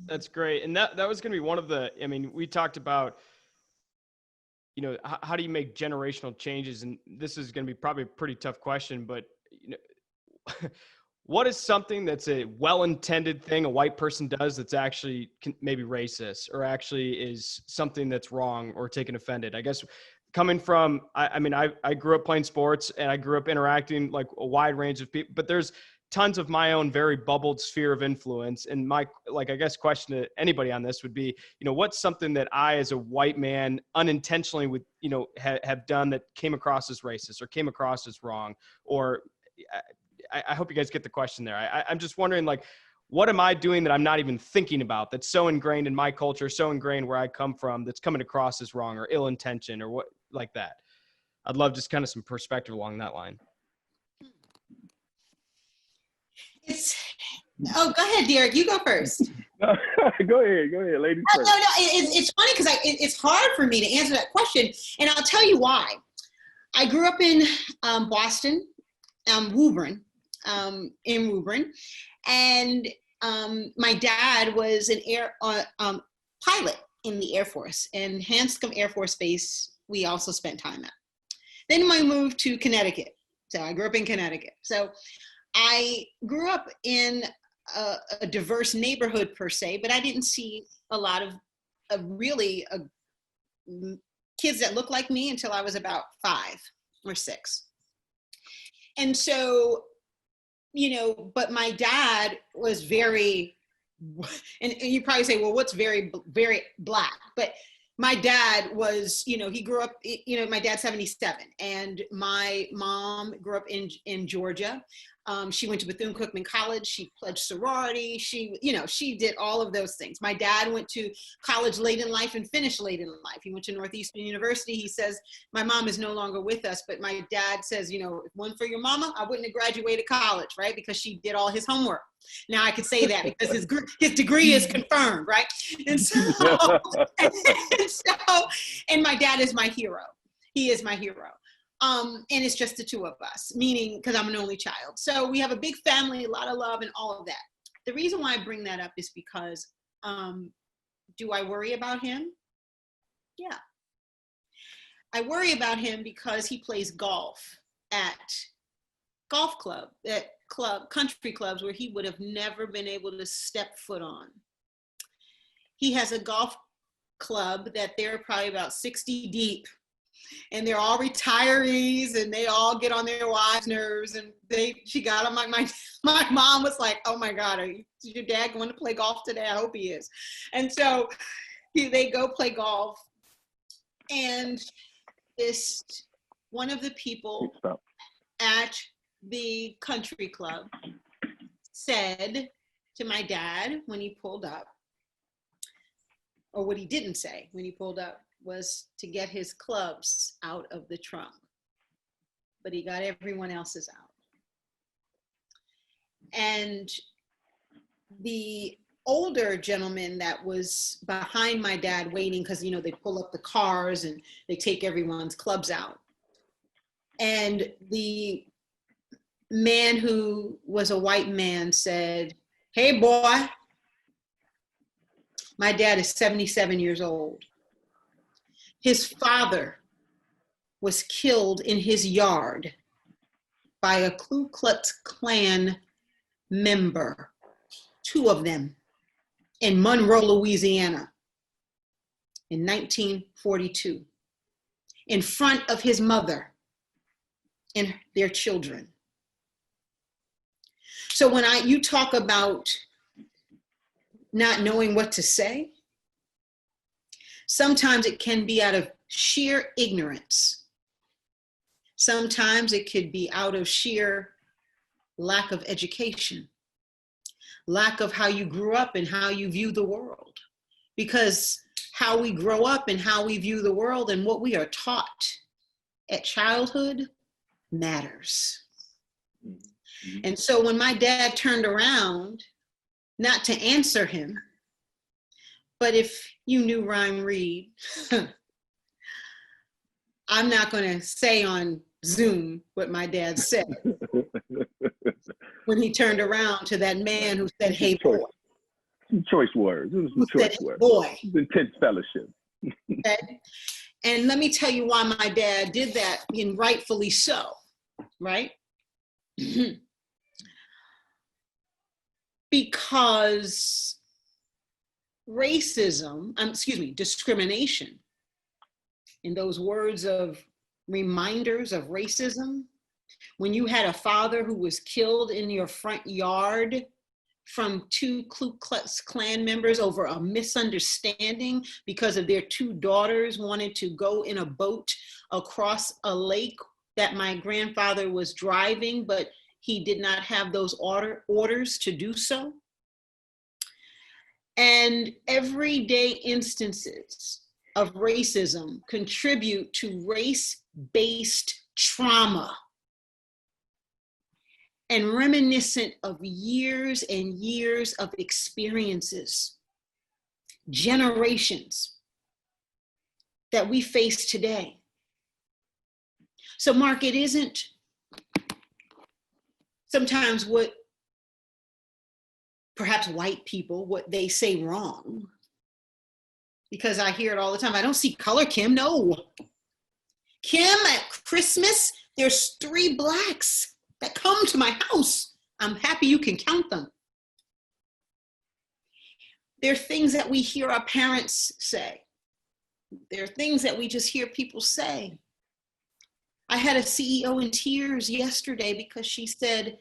that's great. And that was going to be one of the, I mean, we talked about, you know, how do you make generational changes? And this is going to be probably a pretty tough question, but, you know, what is something that's a well-intended thing a white person does that's actually maybe racist or actually is something that's wrong or taken offended? I guess coming from, I mean, I grew up playing sports and I grew up interacting like a wide range of people, but there's tons of my own very bubbled sphere of influence. And my, like, I guess question to anybody on this would be, you know, what's something that I, as a white man, unintentionally would, you know, have done that came across as racist or came across as wrong? Or I hope you guys get the question there. I'm just wondering, like, what am I doing that I'm not even thinking about that's so ingrained in my culture, so ingrained where I come from, that's coming across as wrong or ill-intentioned or what like that? I'd love just kind of some perspective along that line. Go ahead, Derrick. You go first. Go ahead, ladies first. No, it's funny because it's hard for me to answer that question, and I'll tell you why. I grew up in Boston, Woburn, and my dad was an air pilot in the Air Force, and Hanscom Air Force Base, we also spent time at. Then I moved to Connecticut. So I grew up in Connecticut. So I grew up in a diverse neighborhood per se, but I didn't see a lot of kids that looked like me until I was about 5 or 6. And so, but my dad was very, and you probably say, well, what's very, very Black? But my dad was, he grew up, my dad's 77, and my mom grew up in Georgia. She went to Bethune-Cookman College. She pledged sorority. She did all of those things. My dad went to college late in life and finished late in life. He went to Northeastern University. He says, my mom is no longer with us, but my dad says, if it wasn't for your mama, I wouldn't have graduated college, right? Because she did all his homework. Now I could say that because his degree is confirmed, right? And so, and my dad is my hero. He is my hero. And it's just the two of us, meaning because I'm an only child. So we have a big family, a lot of love and all of that. The reason why I bring that up is because, do I worry about him? Yeah. I worry about him because he plays golf at country clubs where he would have never been able to step foot on. He has a golf club that they're probably about 60 deep, and they're all retirees, and they all get on their wives' nerves. And she got on my mom was like, oh my God, is your dad going to play golf today? I hope he is. And so they go play golf, and one of the people at the country club said to my dad when he pulled up, or what he didn't say when he pulled up, was to get his clubs out of the trunk, but he got everyone else's out. And the older gentleman that was behind my dad waiting, because they pull up the cars and they take everyone's clubs out, and the man who was a white man said, hey boy, my dad is 77 years old. His father was killed in his yard by a Ku Klux Klan member, 2 of them, in Monroe, Louisiana, in 1942, in front of his mother and their children. So when you talk about not knowing what to say, sometimes it can be out of sheer ignorance. Sometimes it could be out of sheer lack of education, lack of how you grew up and how you view the world. Because how we grow up and how we view the world and what we are taught at childhood matters. And so when my dad turned around, not to answer him, but if you knew Rhyme Reed, I'm not going to say on Zoom what my dad said when he turned around to that man who said, hey, boy. Some choice words. It was some choice words. Boy. Intense fellowship. Okay? And let me tell you why my dad did that, and rightfully so, right? Because discrimination, in those words of reminders of racism, when you had a father who was killed in your front yard from 2 Ku Klux Klan members over a misunderstanding because of their 2 daughters wanted to go in a boat across a lake that my grandfather was driving, but he did not have those orders to do so. And everyday instances of racism contribute to race-based trauma and reminiscent of years and years of experiences, generations that we face today. So Mark, it isn't sometimes what perhaps white people, what they say wrong. because I hear it all the time. I don't see color, Kim. No. Kim, at Christmas, there's 3 Blacks that come to my house. I'm happy you can count them. There are things that we hear our parents say. There are things that we just hear people say. I had a CEO in tears yesterday because she said,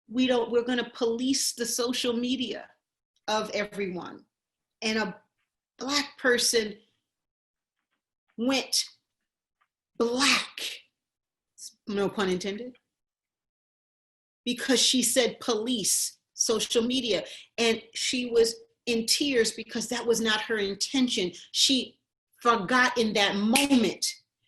we're going to police the social media of everyone. And a Black person went black, no pun intended, because she said police social media. And she was in tears because that was not her intention. She forgot in that moment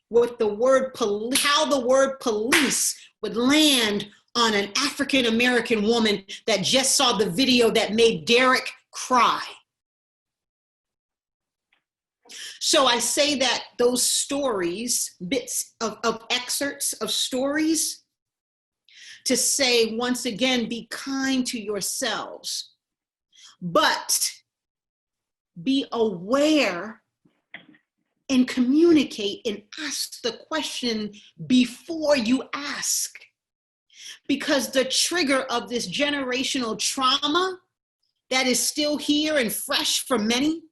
what the word how the word police would land on an African-American woman that just saw the video that made Derrick cry. So I say that those stories, bits of excerpts of stories, to say, once again, be kind to yourselves, but be aware and communicate and ask the question before you ask. Because the trigger of this generational trauma that is still here and fresh for many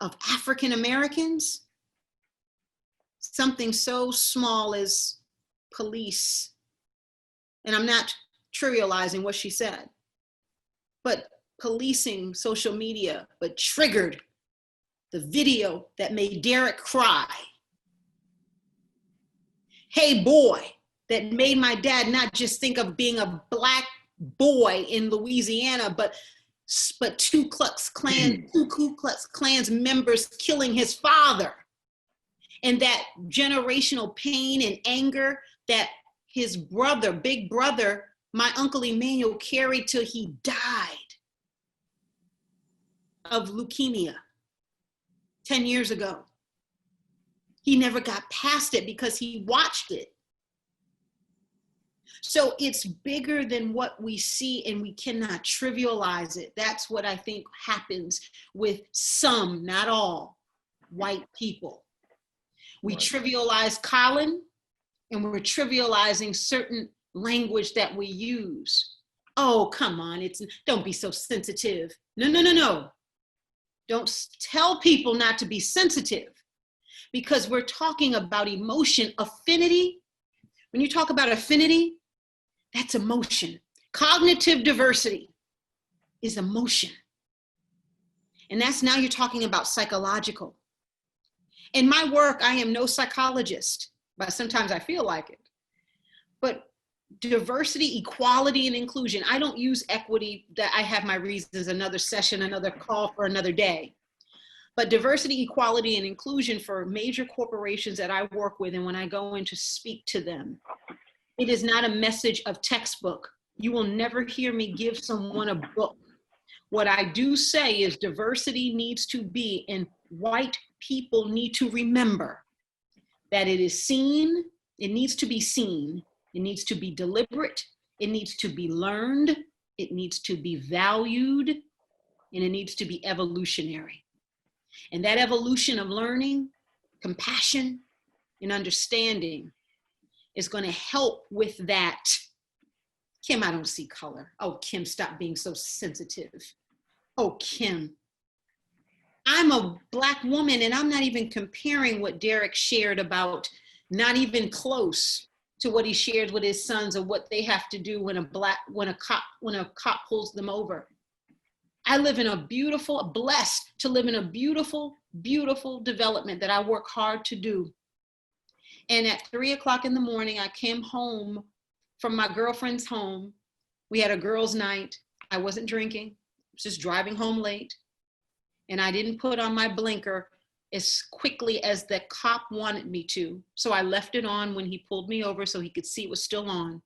of African Americans, something so small as police. And I'm not trivializing what she said, but policing social media, but triggered the video that made Derrick cry. Hey boy, that made my dad not just think of being a Black boy in Louisiana, but two Ku Klux Klan's members killing his father. And that generational pain and anger that his brother, big brother, my Uncle Emmanuel, carried till he died of leukemia 10 years ago. He never got past it because he watched it. So it's bigger than what we see, and we cannot trivialize it. That's what I think happens with some, not all, white people. We trivialize Colin, and we're trivializing certain language that we use. Oh, come on, don't be so sensitive. No. Don't tell people not to be sensitive, because we're talking about emotion, affinity. When you talk about affinity, that's emotion. Cognitive diversity is emotion. And that's now you're talking about psychological. In my work, I am no psychologist, but sometimes I feel like it. But diversity, equality, and inclusion, I don't use equity, that I have my reasons, another session, another call for another day. But diversity, equality, and inclusion for major corporations that I work with, and when I go in to speak to them, it is not a message of textbook. You will never hear me give someone a book. What I do say is diversity needs to be, and white people need to remember that it is seen, it needs to be seen, it needs to be deliberate, it needs to be learned, it needs to be valued, and it needs to be evolutionary. And that evolution of learning, compassion, and understanding is going to help with that. Kim, I don't see color. Oh, Kim, stop being so sensitive. Oh, Kim, I'm a Black woman, and I'm not even comparing what Derrick shared about, not even close to what he shared with his sons, or what they have to do when a cop pulls them over. I live in blessed to live in a beautiful, beautiful development that I work hard to do. And at 3:00 in the morning, I came home from my girlfriend's home. We had a girls' night. I wasn't drinking, I was just driving home late. And I didn't put on my blinker as quickly as the cop wanted me to. So I left it on when he pulled me over so he could see it was still on.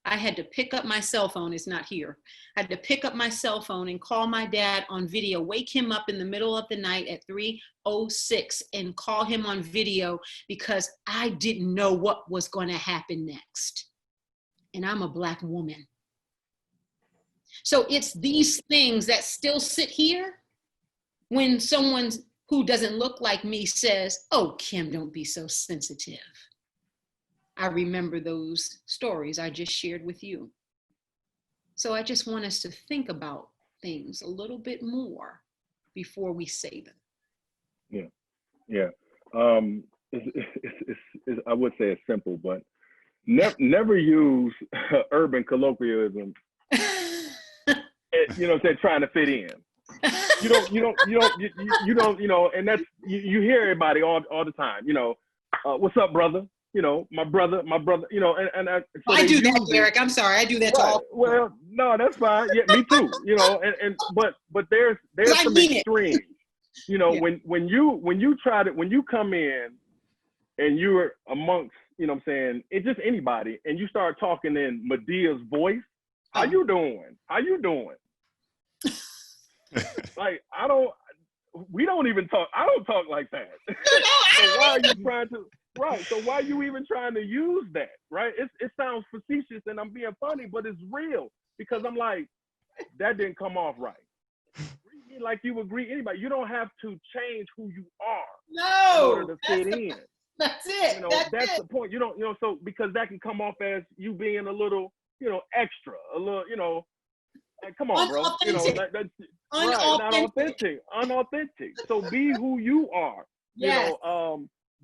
I had to pick up my cell phone, it's not here. I had to pick up my cell phone and call my dad on video, wake him up in the middle of the night at 3:06 and call him on video, because I didn't know what was going to happen next. And I'm a Black woman. So it's these things that still sit here when someone who doesn't look like me says, "Oh, Kim, don't be so sensitive." I remember those stories I just shared with you. So I just want us to think about things a little bit more before we say them. Yeah. I would say it's simple, but never use urban colloquialism. You know, they're trying to fit in. You don't, and that's, you hear everybody all the time, what's up, brother? My brother, so I do that, Derrick. I'm sorry. I do that to all. Well, no, that's fine. Yeah, me too. But there's some extremes. Yeah. When you come in and you're amongst, it's just anybody, and you start talking in Medea's voice, how you doing? Like, we don't even talk. I don't talk like that. So why are you trying to? Right. So why are you even trying to use that? Right. It sounds facetious and I'm being funny, but it's real, because I'm like, that didn't come off right. Greet me like you would greet anybody. You don't have to change who you are in order to fit in. That's it. That's the point. You don't, so because that can come off as you being a little, extra, a little, like, come on, bro. That's right, not unauthentic. So be who you are. Yes.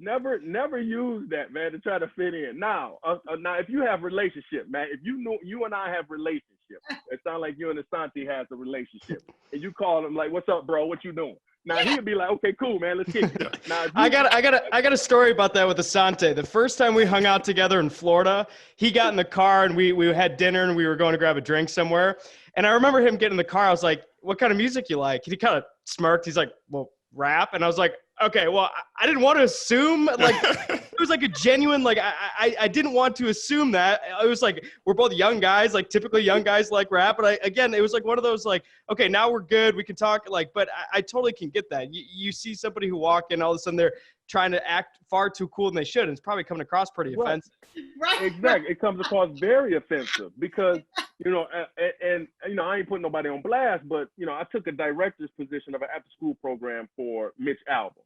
Never use that, man, to try to fit in. Now, if you have relationship, man, if you and I have relationship, it sounds like you and Asante has a relationship, and you call him like, "What's up, bro? What you doing?" Now he'd be like, "Okay, cool, man, let's kick it." Now, I got a story about that with Asante. The first time we hung out together in Florida, he got in the car and we had dinner and we were going to grab a drink somewhere. And I remember him getting in the car. I was like, "What kind of music you like?" And he kind of smirked. He's like, "Well, rap." And I was like, "Okay, well, I didn't want to assume, like, it was like a genuine, like, I didn't want to assume that. It was like, we're both young guys, like, typically young guys like rap. But again, it was like one of those, like, okay, now we're good. We can talk, like, but I totally can get that. You see somebody who walk in, all of a sudden they're trying to act far too cool than they should. And it's probably coming across pretty offensive. Right. Exactly. It comes across very offensive because, and I ain't putting nobody on blast, but, I took a director's position of an after-school program for Mitch Albom.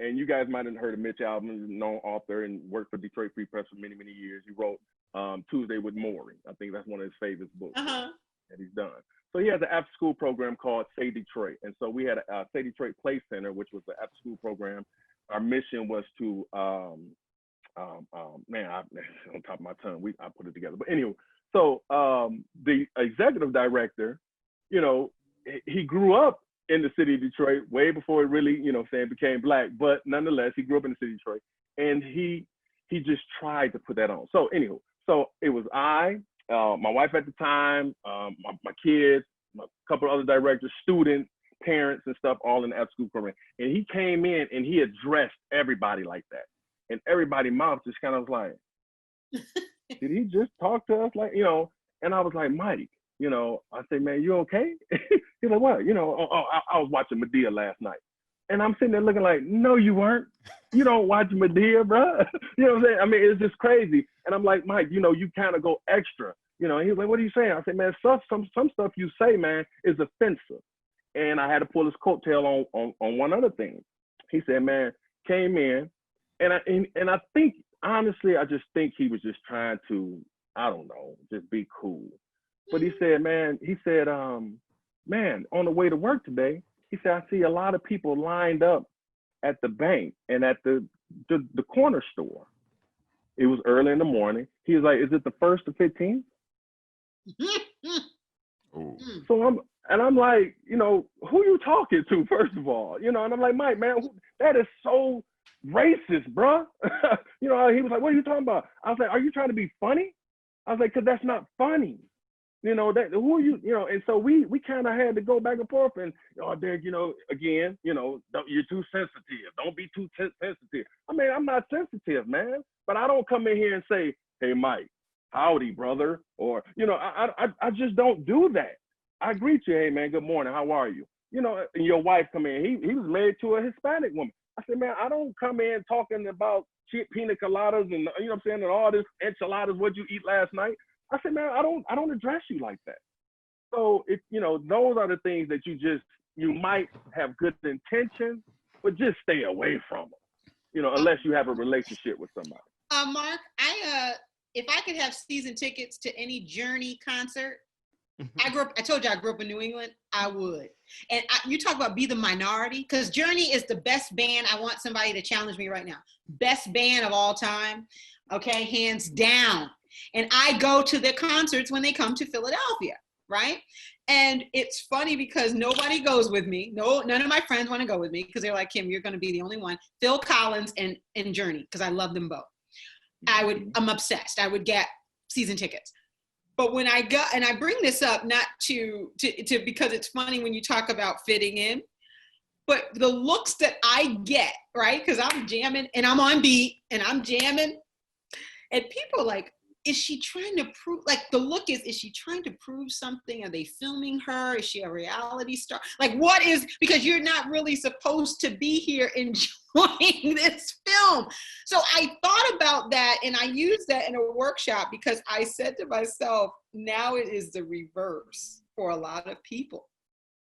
And you guys might have heard of Mitch Albom, a known author, and worked for Detroit Free Press for many, many years. He wrote Tuesday with Maury. I think that's one of his favorite books that he's done. So he has an after-school program called Say Detroit. And so we had a Say Detroit Play Center, which was the after-school program. Our mission was to, on top of my tongue, I put it together. But anyway, so the executive director, he grew up in the city of Detroit way before it really, became black. But nonetheless, he grew up in the city of Detroit, and he just tried to put that on. So anyway, so it was my wife at the time, my kids, a couple of other directors, students, parents and stuff, all in the after-school program. And he came in and he addressed everybody like that. And everybody's mouth just kind of was like, did he just talk to us? Like, and I was like, Mike, I said, man, you okay? He's like, what? I was watching Medea last night. And I'm sitting there looking like, no, you weren't. You don't watch Medea, bro. You know what I'm saying? I mean, it's just crazy. And I'm like, Mike, you kind of go extra. He was like, what are you saying? I said, man, some stuff you say, man, is offensive. And I had to pull his coattail on one other thing. He said, man, came in, and I think, honestly, I just think he was just trying to, I don't know, just be cool. But he said, man, on the way to work today, he said, I see a lot of people lined up at the bank and at the corner store. It was early in the morning. He was like, is it the 1st or 15th? So I'm like, who you talking to, first of all? And I'm like, Mike, man, that is so racist, bro. He was like, what are you talking about? I was like, are you trying to be funny? I was like, because that's not funny. Who are you, and so we kind of had to go back and forth and, Derrick, again, you're too sensitive. Don't be too sensitive. I mean, I'm not sensitive, man, but I don't come in here and say, hey, Mike, howdy, brother. Or, I just don't do that. I greet you, hey, man, good morning. How are you? And your wife come in. He was married to a Hispanic woman. I said, man, I don't come in talking about pina coladas and, and all this enchiladas, what you eat last night. I said, man, I don't address you like that. So those are the things that you just, you might have good intentions, but just stay away from them, unless you have a relationship with somebody. Mark, if I could have season tickets to any Journey concert, I told you I grew up in New England, I would. And you talk about be the minority, because Journey is the best band. I want somebody to challenge me right now. Best band of all time, okay, hands down. And I go to their concerts when they come to Philadelphia, right? And it's funny because nobody goes with me. No, none of my friends want to go with me because they're like, Kim, you're going to be the only one. Phil Collins and Journey, because I love them both. I'm obsessed. I would get season tickets. But when I go, and I bring this up not to because it's funny when you talk about fitting in, but the looks that I get, right? Because I'm jamming and I'm on beat and I'm jamming, and people are like, is she trying to prove, like the look is she trying to prove something? Are they filming her? Is she a reality star? Like what is, because you're not really supposed to be here enjoying this film. So I thought about that and I used that in a workshop because I said to myself, now it is the reverse for a lot of people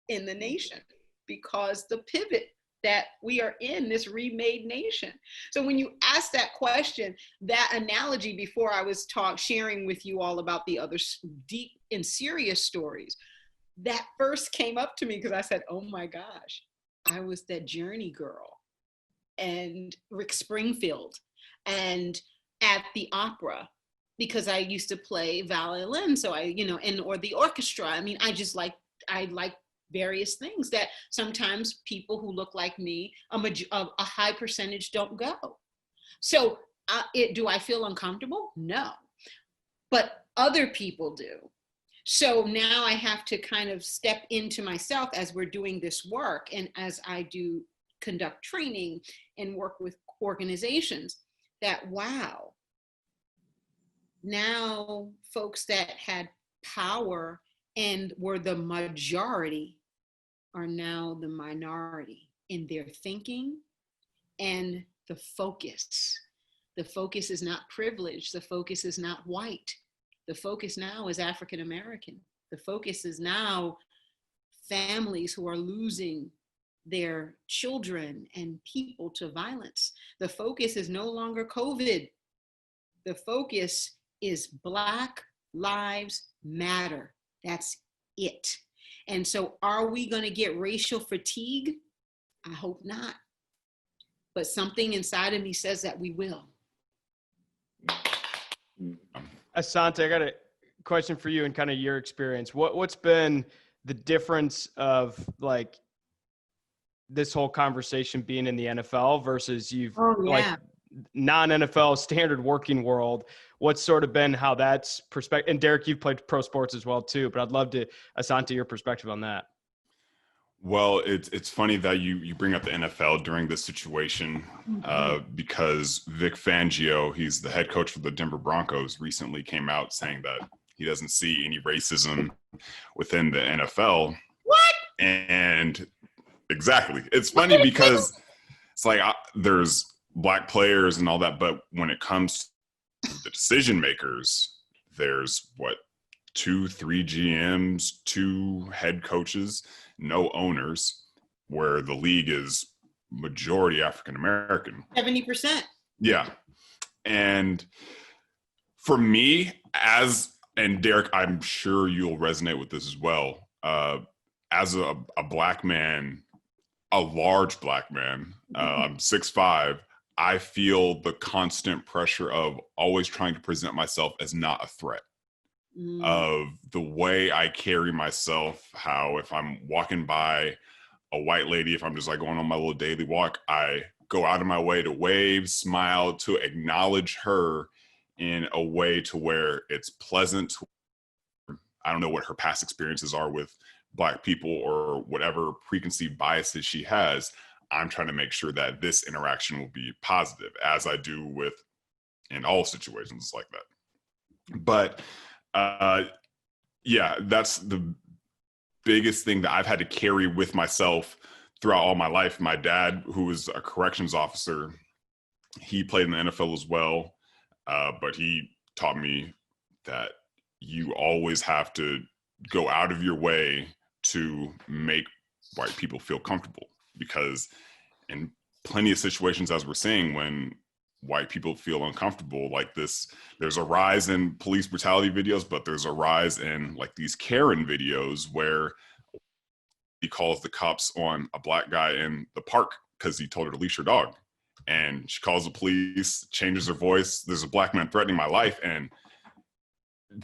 in the nation because the pivot that we are in this remade nation. So when you ask that question, that analogy before I was sharing with you all about the other deep and serious stories, that first came up to me because I said, oh my gosh, I was that Journey girl and Rick Springfield and at the opera because I used to play violin. So or the orchestra. I mean, I like various things that sometimes people who look like me, a high percentage don't go. So do I feel uncomfortable? No, but other people do. So now I have to kind of step into myself as we're doing this work and as I do conduct training and work with organizations that, wow, now folks that had power and were the majority are now the minority in their thinking and the focus. The focus is not privilege. The focus is not white. The focus now is African American. The focus is now families who are losing their children and people to violence. The focus is no longer COVID. The focus is Black Lives Matter. That's it. And so are we going to get racial fatigue? I hope not. But something inside of me says that we will. Asante, I got a question for you and kind of your experience. What's been the difference of like this whole conversation being in the NFL versus like non-NFL standard working world? What's sort of been how that's perspective? And Derrick, you've played pro sports as well too, but I'd love to, Asante, your perspective on that. Well, it's funny that you bring up the NFL during this situation because Vic Fangio, he's the head coach for the Denver Broncos, recently came out saying that he doesn't see any racism within the NFL. What? And exactly. It's funny because it's like there's Black players and all that, but when it comes to the decision makers, there's 2, 3 GMs, 2 head coaches, no owners, where the league is majority African American. 70%. Yeah. And for me, and Derrick, I'm sure you'll resonate with this as well. As a Black man, a large Black man, I'm 6'5", I feel the constant pressure of always trying to present myself as not a threat. Of the way I carry myself, how if I'm walking by a white lady, if I'm just like going on my little daily walk, I go out of my way to wave, smile, to acknowledge her in a way to where it's pleasant. I don't know what her past experiences are with Black people or whatever preconceived biases she has. I'm trying to make sure that this interaction will be positive, as I do in all situations like that. But yeah, that's the biggest thing that I've had to carry with myself throughout all my life. My dad, who was a corrections officer, he played in the NFL as well, but he taught me that you always have to go out of your way to make white people feel comfortable, because in plenty of situations, as we're seeing, when white people feel uncomfortable like this, there's a rise in police brutality videos, but there's a rise in like these Karen videos where he calls the cops on a black guy in the park because he told her to leash her dog. And she calls the police, changes her voice. There's a black man threatening my life. And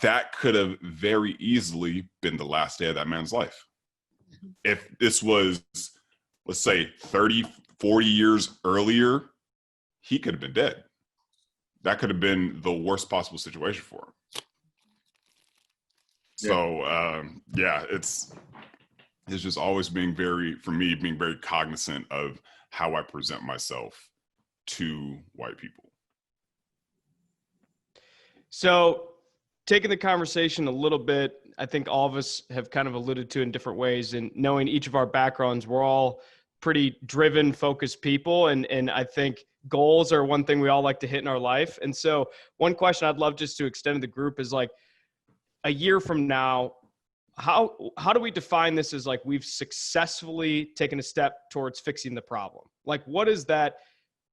that could have very easily been the last day of that man's life. If this was, let's say, 30, 40 years earlier, he could have been dead. That could have been the worst possible situation for him. So, yeah, it's just always being very cognizant of how I present myself to white people. So taking the conversation a little bit, I think all of us have kind of alluded to in different ways, and knowing each of our backgrounds, we're all pretty driven, focused people. And I think goals are one thing we all like to hit in our life. And so one question I'd love just to extend to the group is like, a year from now, how do we define this as like we've successfully taken a step towards fixing the problem? Like, what does that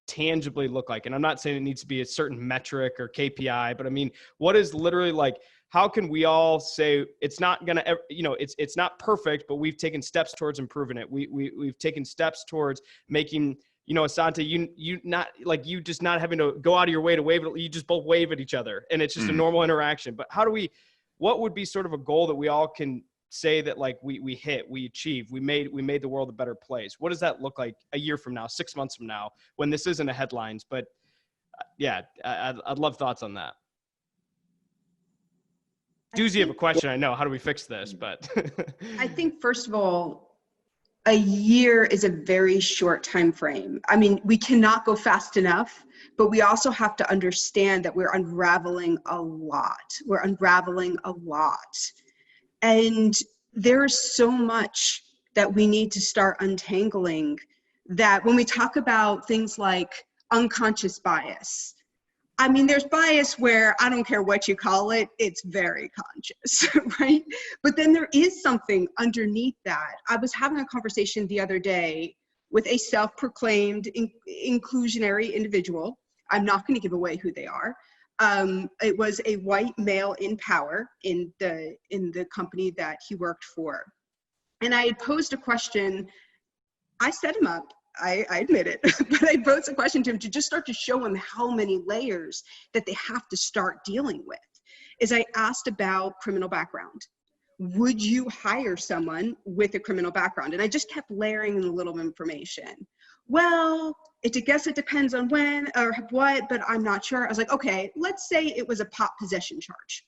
tangibly look like? And I'm not saying it needs to be a certain metric or KPI, but I mean, what is literally like, how can we all say it's not going to, it's not perfect, but we've taken steps towards improving it. We've taken steps towards making, Asante, you just not having to go out of your way to wave it. You just both wave at each other and it's just a normal interaction. But what would be sort of a goal that we all can say that like we hit, we achieved, we made the world a better place? What does that look like a year from now, 6 months from now, when this isn't a headlines? But yeah, I'd love thoughts on that. Doozy of a question, I know. How do we fix this? But I think, first of all, a year is a very short time frame. I mean, we cannot go fast enough, but we also have to understand that we're unraveling a lot. And there's so much that we need to start untangling, that when we talk about things like unconscious bias, I mean, there's bias where I don't care what you call it, it's very conscious, right? But then there is something underneath that. I was having a conversation the other day with a self-proclaimed inclusionary individual. I'm not going to give away who they are. It was a white male in power in the company that he worked for. And I had posed a question. I set him up. I admit it, but I posed a question to him to just start to show him how many layers that they have to start dealing with. Is I asked about criminal background. Would you hire someone with a criminal background? And I just kept layering in a little information. Well, I guess it depends on when or what, but I'm not sure. I was like, okay, let's say it was a pot possession charge.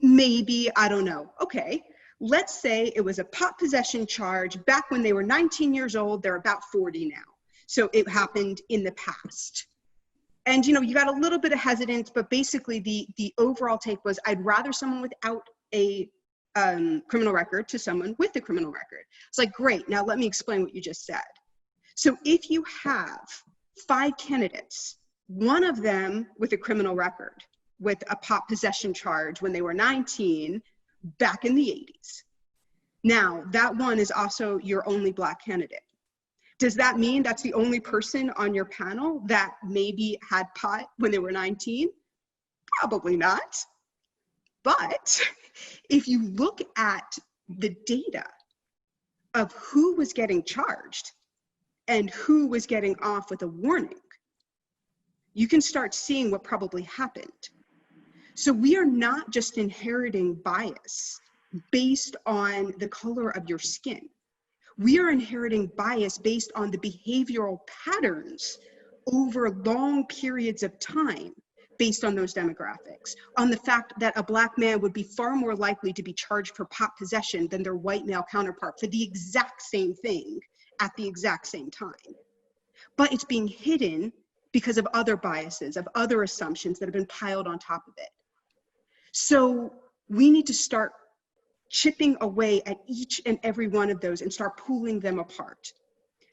Maybe, I don't know. Okay. Let's say it was a pot possession charge back when they were 19 years old. They're about 40 now. So it happened in the past. And, you got a little bit of hesitance, but basically the overall take was, I'd rather someone without a criminal record to someone with a criminal record. It's like, great. Now let me explain what you just said. So if you have 5 candidates, one of them with a criminal record, with a pot possession charge when they were 19, back in the 80s. Now, that one is also your only Black candidate. Does that mean that's the only person on your panel that maybe had pot when they were 19? Probably not. But if you look at the data of who was getting charged and who was getting off with a warning, you can start seeing what probably happened. So we are not just inheriting bias based on the color of your skin. We are inheriting bias based on the behavioral patterns over long periods of time based on those demographics, on the fact that a Black man would be far more likely to be charged for pot possession than their white male counterpart for the exact same thing at the exact same time. But it's being hidden because of other biases, of other assumptions that have been piled on top of it. So we need to start chipping away at each and every one of those and start pulling them apart.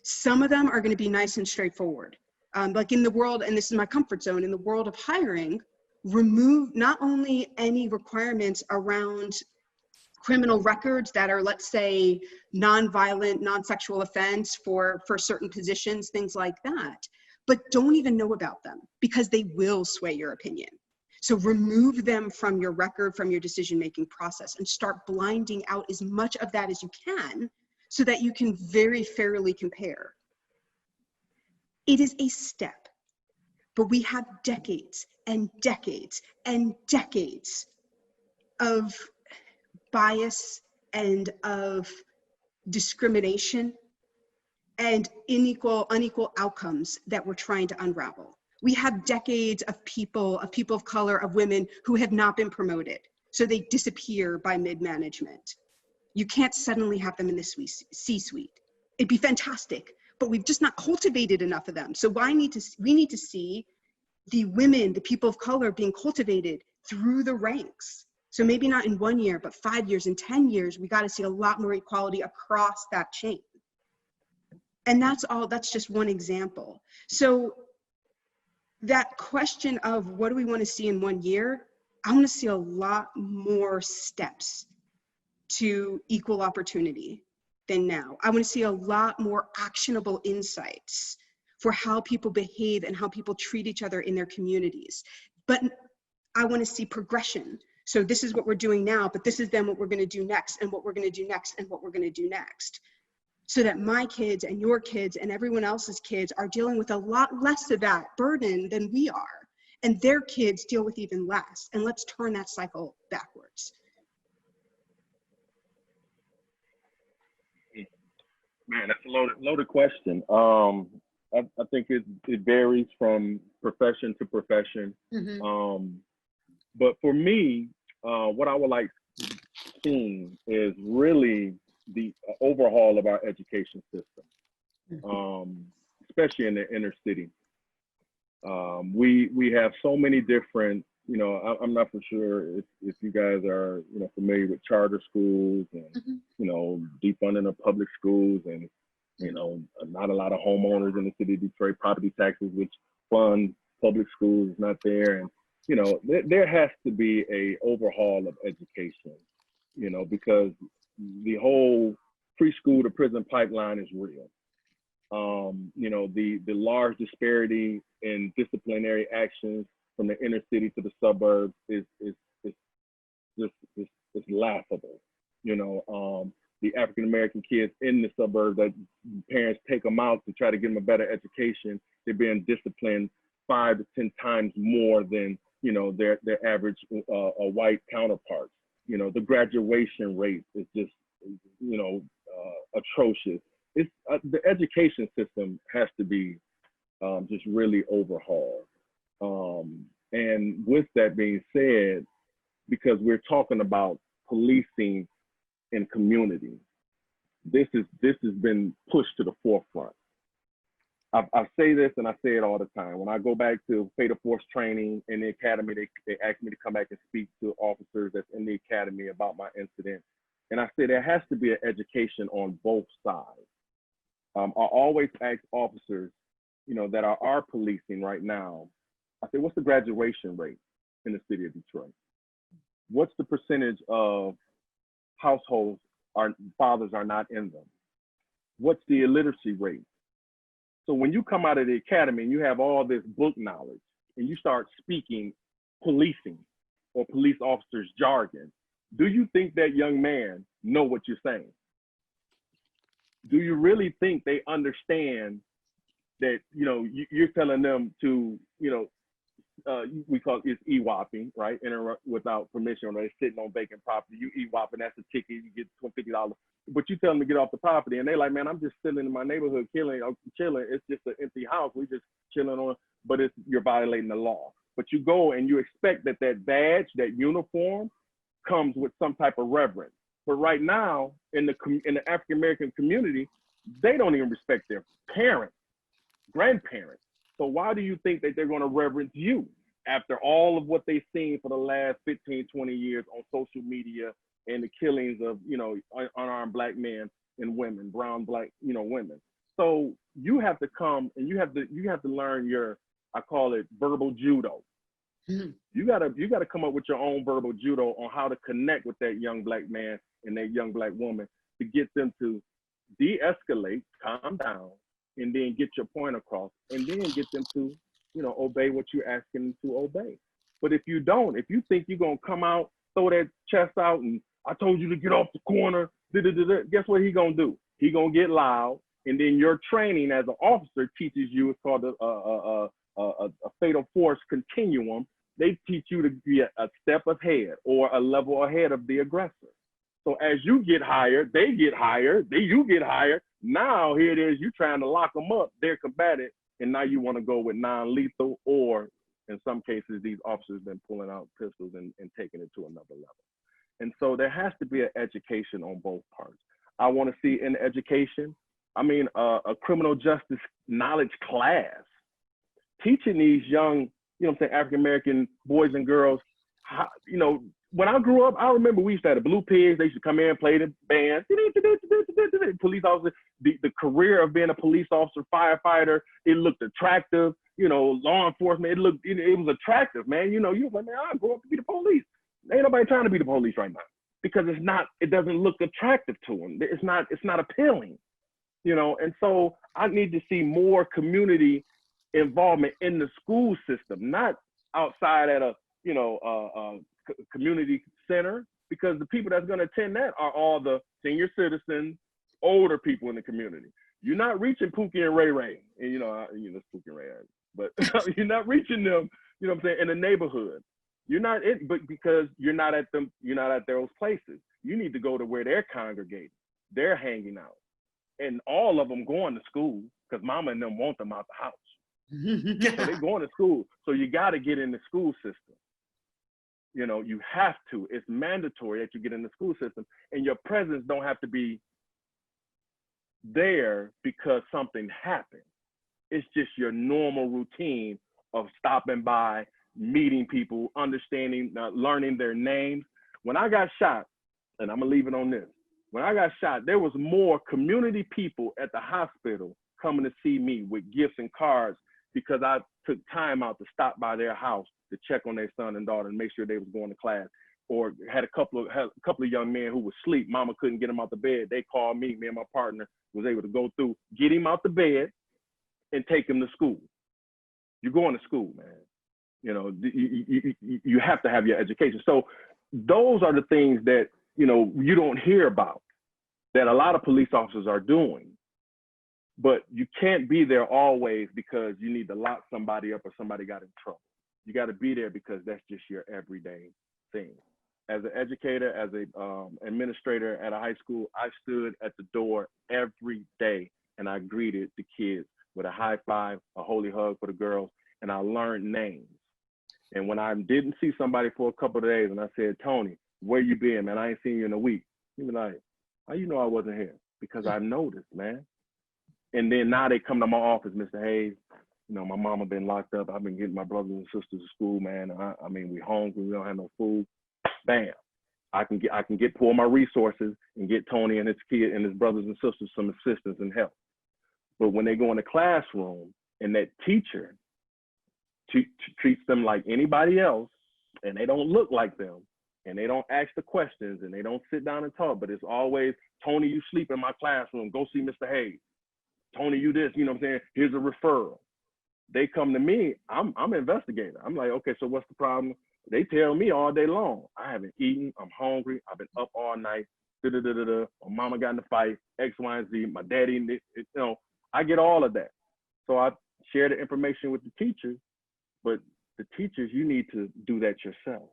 Some of them are going to be nice and straightforward. Like in the world, and this is my comfort zone, in the world of hiring, remove not only any requirements around criminal records that are, let's say, non-violent, non-sexual offense for certain positions, things like that, but don't even know about them because they will sway your opinion. So remove them from your record, from your decision-making process, and start blinding out as much of that as you can so that you can very fairly compare. It is a step, but we have decades and decades and decades of bias and of discrimination and unequal outcomes that we're trying to unravel. We have decades of people of color, of women who have not been promoted. So they disappear by mid-management. You can't suddenly have them in the C-suite. It'd be fantastic, but we've just not cultivated enough of them. So we need to see the women, the people of color being cultivated through the ranks. So maybe not in 1 year, but 5 years and 10 years, we got to see a lot more equality across that chain. And that's just one example. So that question of what do we want to see in 1 year, I want to see a lot more steps to equal opportunity than now. I want to see a lot more actionable insights for how people behave and how people treat each other in their communities. But I want to see progression. So this is what we're doing now, but this is then what we're going to do next, and what we're going to do next, and what we're going to do next. So that my kids and your kids and everyone else's kids are dealing with a lot less of that burden than we are. And their kids deal with even less. And let's turn that cycle backwards. Man, that's a loaded question. I think it varies from profession to profession. Mm-hmm. But for me, what I would like seeing is really the overhaul of our education system, especially in the inner city. We have so many different, I'm not for sure if you guys are, familiar with charter schools and, defunding of public schools and, not a lot of homeowners in the city of Detroit, property taxes, which fund public schools, not there. And, there has to be a overhaul of education, because the whole preschool to prison pipeline is real. The large disparity in disciplinary actions from the inner city to the suburbs is laughable. The African-American kids in the suburbs that parents take them out to try to give them a better education, they're being disciplined 5 to 10 times more than, their average white counterparts. The graduation rate is just, atrocious. It's the education system has to be just really overhauled. And with that being said, because we're talking about policing in community, this has been pushed to the forefront. I say this and I say it all the time. When I go back to fatal force training in the academy, they ask me to come back and speak to officers that's in the academy about my incident. And I say there has to be an education on both sides. I always ask officers, that are policing right now, I say, what's the graduation rate in the city of Detroit? What's the percentage of households fathers are not in them? What's the illiteracy rate? So when you come out of the academy and you have all this book knowledge and you start speaking policing or police officers jargon, do you think that young man know what you're saying? Do you really think they understand that, you're telling them to, we call it EWOPing, right? Interrupt without permission, or they're sitting on vacant property. You EWOPing, that's a ticket, you get $50. But you tell them to get off the property, and they're like, man, I'm just sitting in my neighborhood chilling. It's just an empty house. We just chilling on, but you're violating the law. But you go and you expect that badge, that uniform, comes with some type of reverence. But right now, in the African American community, they don't even respect their parents, grandparents. So why do you think that they're going to reverence you after all of what they've seen for the last 15, 20 years on social media and the killings of, unarmed Black men and women, brown, Black, women? So you have to come and you have to learn your, I call it verbal judo. You gotta come up with your own verbal judo on how to connect with that young Black man and that young Black woman to get them to de-escalate, calm down, and then get your point across, and then get them to, obey what you're asking them to obey. But if you don't, if you think you're gonna come out, throw that chest out, and I told you to get off the corner, guess what he gonna do? He gonna get loud, and then your training as an officer teaches you, it's called a fatal force continuum. They teach you to be a step ahead or a level ahead of the aggressor. So as you get higher, they get higher, you get higher. Now here it is, you're trying to lock them up, they're combative, and now you want to go with non-lethal, or in some cases, these officers been pulling out pistols and taking it to another level. And so there has to be an education on both parts. I want to see in education, a criminal justice knowledge class, teaching these young, African-American boys and girls, how, when I grew up, I remember we used to have the Blue Pigs. They used to come in, play the band. Police officer, the career of being a police officer, firefighter, it looked attractive. Law enforcement, it was attractive, man. You was like, man, I grew up to be the police. Ain't nobody trying to be the police right now because it doesn't look attractive to them. It's not appealing, And so I need to see more community involvement in the school system, not outside at a community center, because the people that's going to attend that are all the senior citizens, older people in the community. You're not reaching Pookie and Ray Ray, and Pookie and Ray, but you're not reaching them, in the neighborhood. You're not but because you're not at those places. You need to go to where they're congregating, they're hanging out, and all of them going to school because mama and them want them out the house. So they're going to school. So you got to get in the school system. You have to. It's mandatory that you get in the school system, and your presence don't have to be there because something happened. It's just your normal routine of stopping by, meeting people, understanding, learning their names. When I got shot, and I'm gonna leave it on this. When I got shot, there was more community people at the hospital coming to see me with gifts and cards because I took time out to stop by their house to check on their son and daughter and make sure they was going to class. Or had a couple of young men who was asleep. Mama couldn't get him out the bed. They called me and my partner was able to go through, get him out the bed and take him to school. You're going to school, man. You have to have your education. So those are the things that, you don't hear about that a lot of police officers are doing. But you can't be there always because you need to lock somebody up or somebody got in trouble. You got to be there because that's just your everyday thing. As an educator, as an administrator at a high school, I stood at the door every day and I greeted the kids with a high five, a holy hug for the girls, and I learned names. And when I didn't see somebody for a couple of days and I said, Tony, where you been, man? I ain't seen you in a week. He was like, how you know I wasn't here? Because I noticed, man. And then now they come to my office, Mr. Hayes, my mama been locked up. I've been getting my brothers and sisters to school, man. We hungry, we don't have no food. Bam. I can pull my resources and get Tony and his kid and his brothers and sisters some assistance and help. But when they go in the classroom and that teacher treats them like anybody else, and they don't look like them, and they don't ask the questions, and they don't sit down and talk, but it's always, Tony, you sleep in my classroom, go see Mr. Hayes. Tony, you this, here's a referral. They come to me, I'm an investigator. I'm like, okay, so what's the problem? They tell me all day long, I haven't eaten, I'm hungry, I've been up all night, my mama got in a fight, X, Y, and Z, my daddy, I get all of that. So I share the information with the teachers, but the teachers, you need to do that yourself.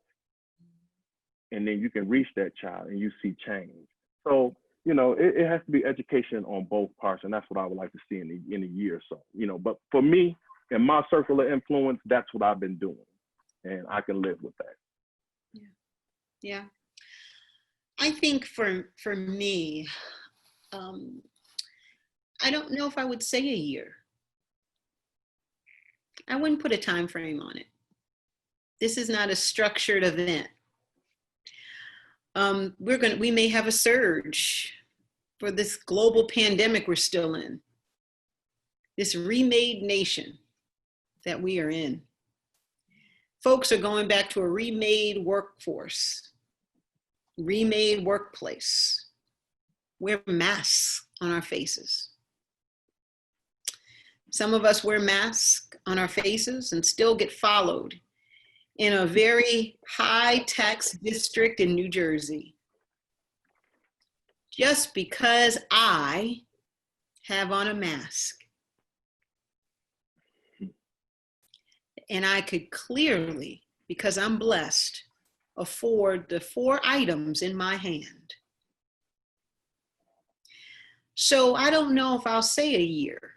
And then you can reach that child and you see change. So, it has to be education on both parts, and that's what I would like to see in a year or so, but for me, in my circle of influence, that's what I've been doing, and I can live with that. Yeah. I think for me, I don't know if I would say a year. I wouldn't put a time frame on it. This is not a structured event. We may have a surge for this global pandemic we're still in, this remade nation that we are in. Folks are going back to a remade workforce, remade workplace. Wear masks on our faces. Some of us wear masks on our faces and still get followed in a very high tax district in New Jersey. Just because I have on a mask. And I could clearly, because I'm blessed, afford the 4 items in my hand. So I don't know if I'll say a year.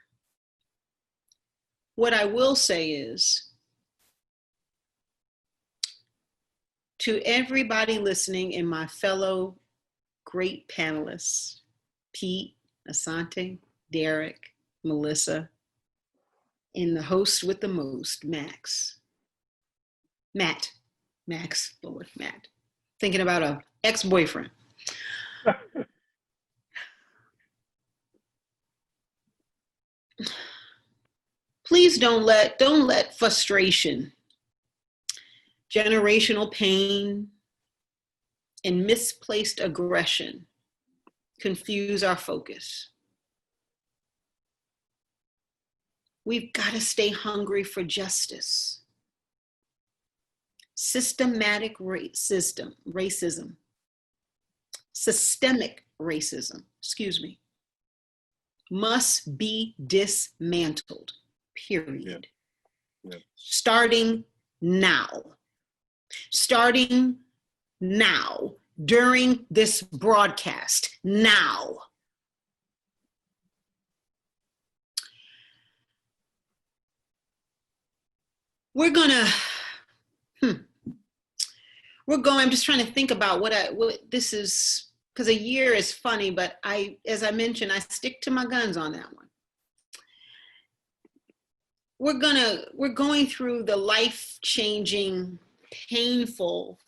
What I will say is, to everybody listening and my fellow great panelists, Pete, Asante, Derrick, Melissa, and the host with the most, Matt. Thinking about an ex-boyfriend. Please don't let frustration, generational pain, and misplaced aggression confuse our focus. We've got to stay hungry for justice. Systemic racism, must be dismantled, period. Yeah. Starting now, during this broadcast, now. I'm just trying to think about what this is, because a year is funny, but as I mentioned, I stick to my guns on that one. We're going through the life-changing, painful,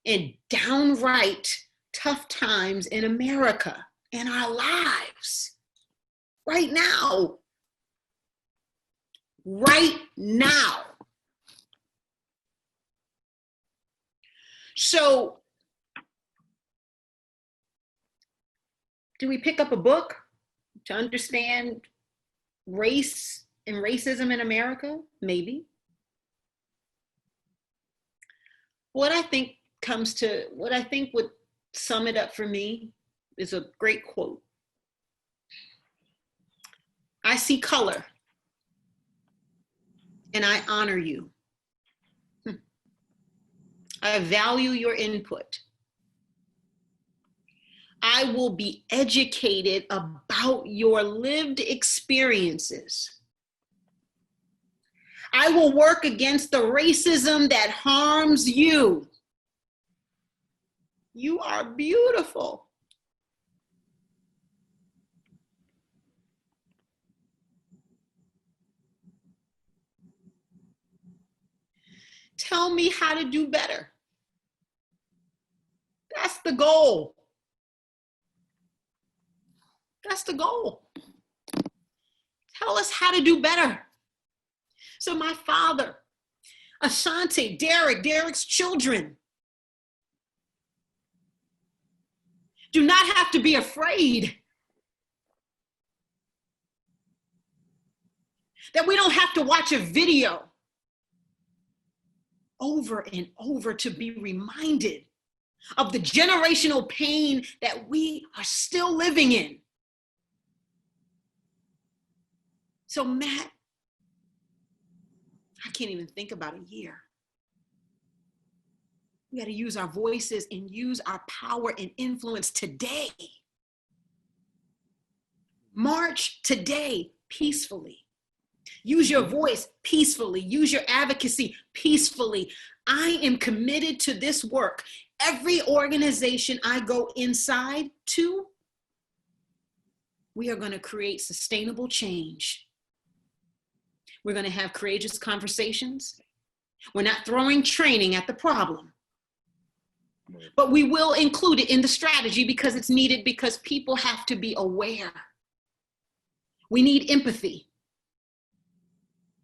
and downright tough times in America and our lives right now. Right now. So, do we pick up a book to understand race and racism in America? Maybe. What I think would sum it up for me is a great quote. I see color and I honor you. I value your input. I will be educated about your lived experiences. I will work against the racism that harms you. You are beautiful. Tell me how to do better. That's the goal. That's the goal. Tell us how to do better. So my father, Asante, Derrick's children, do not have to be afraid. That we don't have to watch a video over and over to be reminded of the generational pain that we are still living in. So Matt, I can't even think about a year. We got to use our voices and use our power and influence today. March today peacefully. Use your voice peacefully. Use your advocacy peacefully. I am committed to this work. Every organization I go inside to, we are going to create sustainable change. We're going to have courageous conversations. We're not throwing training at the problem, but we will include it in the strategy because it's needed, because people have to be aware. We need empathy.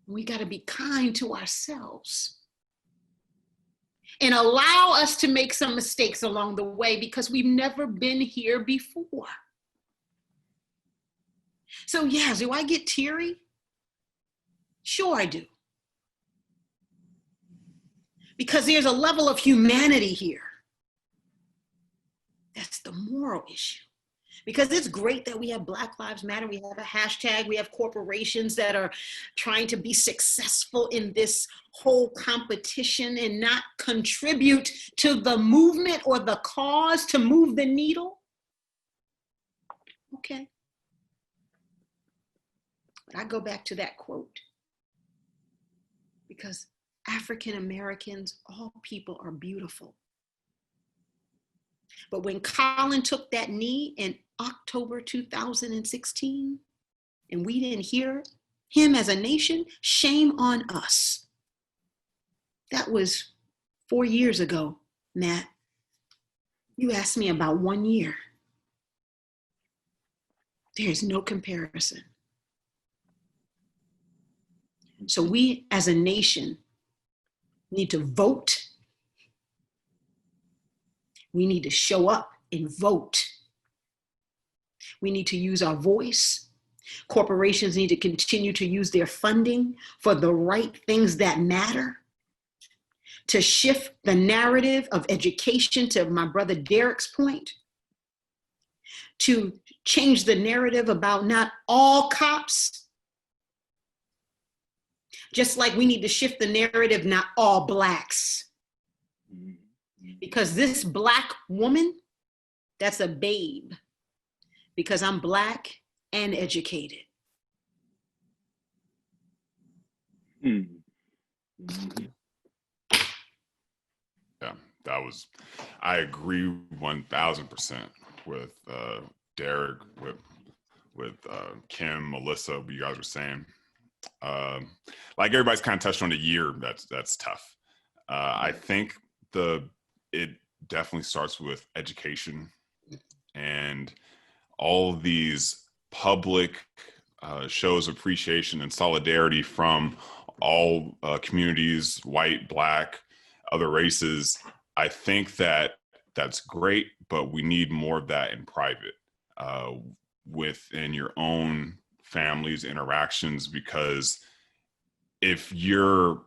We got to be kind to ourselves. and allow us to make some mistakes along the way because we've never been here before. So yeah, do I get teary? Sure I do. Because there's a level of humanity here. That's the moral issue. Because it's great that we have Black Lives Matter, we have a hashtag, we have corporations that are trying to be successful in this whole competition and not contribute to the movement or the cause to move the needle. Okay. But I go back to that quote. Because African Americans, all people are beautiful. But when Colin took that knee in October 2016, and we didn't hear him as a nation, shame on us. That was 4 years ago, Matt. You asked me about 1 year. There's no comparison. So we as a nation need to vote. We need to show up and vote. We need to use our voice. Corporations need to continue to use their funding for the right things that matter. To shift the narrative of education, to my brother Derrick's point. To change the narrative about not all cops. Just like we need to shift the narrative, not all Blacks. Because this Black woman, that's a babe. Because I'm Black and educated. Yeah, I agree 1000% with Derrick, with Kim, Melissa, what you guys were saying. Like everybody's kind of touched on a year, that's tough. I think it definitely starts with education and all of these public shows of appreciation and solidarity from all communities, white, Black, other races. I think that's great, but we need more of that in private, within your own family's interactions, because if you're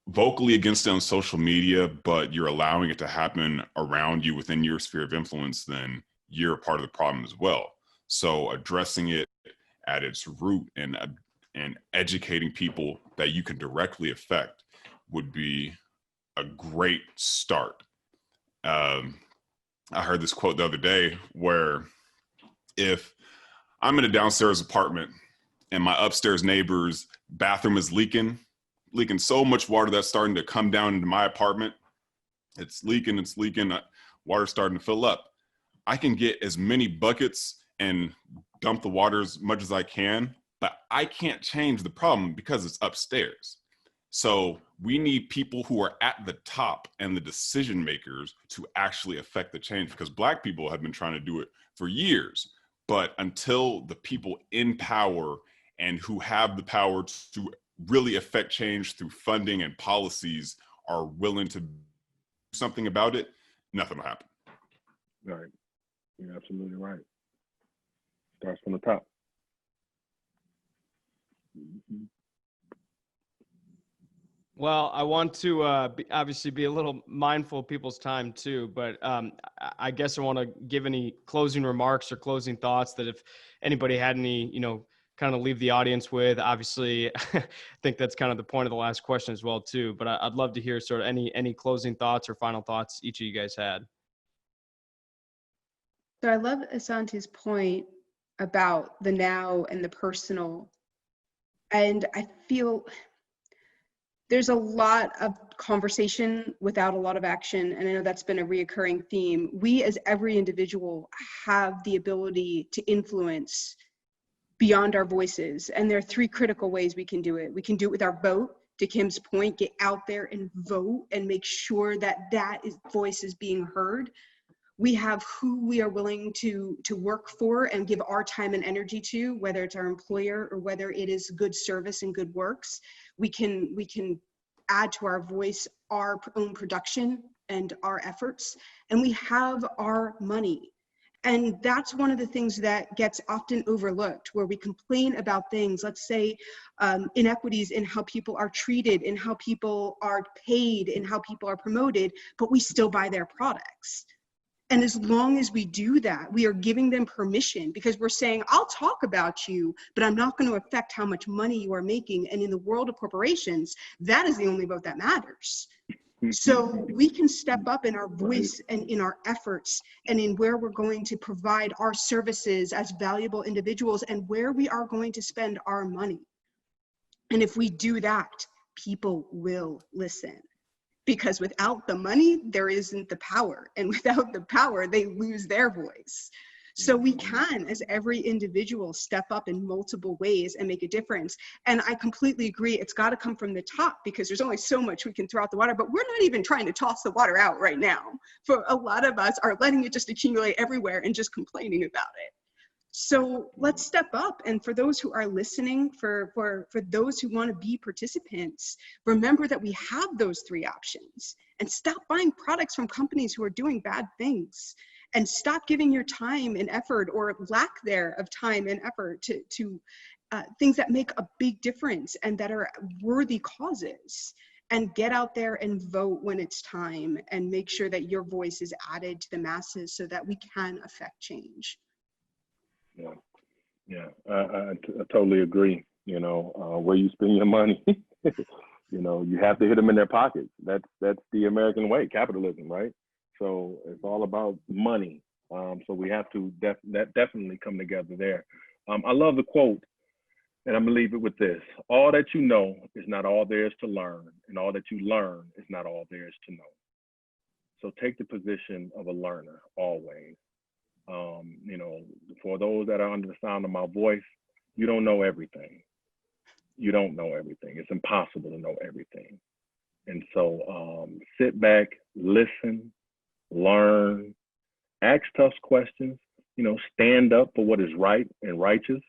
vocally against it on social media, but you're allowing it to happen around you within your sphere of influence, then you're a part of the problem as well. So addressing it at its root and educating people that you can directly affect would be a great start. I heard this quote the other day where if I'm in a downstairs apartment and my upstairs neighbor's bathroom is leaking so much water that's starting to come down into my apartment. It's leaking, water's starting to fill up. I can get as many buckets and dump the water as much as I can, but I can't change the problem because it's upstairs. So we need people who are at the top and the decision makers to actually affect the change, because Black people have been trying to do it for years. But until the people in power and who have the power to really affect change through funding and policies are willing to do something about it, nothing will happen. Right. You're absolutely right. Starts from the top. Mm-hmm. Well, I want to obviously be a little mindful of people's time too, but I guess I want to give any closing remarks or closing thoughts that if anybody had any, kind of leave the audience with. Obviously, I think that's kind of the point of the last question as well too, but I'd love to hear sort of any closing thoughts or final thoughts each of you guys had. So I love Asante's point about the now and the personal. And I feel there's a lot of conversation without a lot of action. And I know that's been a reoccurring theme. We as every individual have the ability to influence beyond our voices. And there are three critical ways we can do it. We can do it with our vote. To Kim's point, get out there and vote and make sure that voice is being heard. We have who we are willing to work for and give our time and energy to, whether it's our employer or whether it is good service and good works. We can add to our voice our own production and our efforts, and we have our money. And that's one of the things that gets often overlooked, where we complain about things, let's say inequities in how people are treated, in how people are paid, in how people are promoted, but we still buy their products. And as long as we do that, we are giving them permission, because we're saying, I'll talk about you, but I'm not going to affect how much money you are making. And in the world of corporations, that is the only vote that matters. So we can step up in our voice and in our efforts and in where we're going to provide our services as valuable individuals and where we are going to spend our money. And if we do that, people will listen. Because without the money, there isn't the power. And without the power, they lose their voice. So we can, as every individual, step up in multiple ways and make a difference. And I completely agree, it's got to come from the top, because there's only so much we can throw out the water, but we're not even trying to toss the water out right now. For a lot of us are letting it just accumulate everywhere and just complaining about it. So let's step up. And for those who are listening, for those who want to be participants, remember that we have those three options, and stop buying products from companies who are doing bad things, and stop giving your time and effort, or lack there of time and effort, to things that make a big difference and that are worthy causes. And get out there and vote when it's time, and make sure that your voice is added to the masses so that we can affect change. Yeah, I totally agree. You know, where you spend your money, you know, you have to hit them in their pockets. That's the American way, capitalism, right? So it's all about money. So we have to definitely come together there. I love the quote, and I'm gonna leave it with this: all that you know is not all there is to learn, and all that you learn is not all there is to know. So take the position of a learner always. You know, for those that are under the sound of my voice, you don't know everything. You don't know everything. It's impossible to know everything. And so sit back, listen, learn, ask tough questions, you know, stand up for what is right and righteous.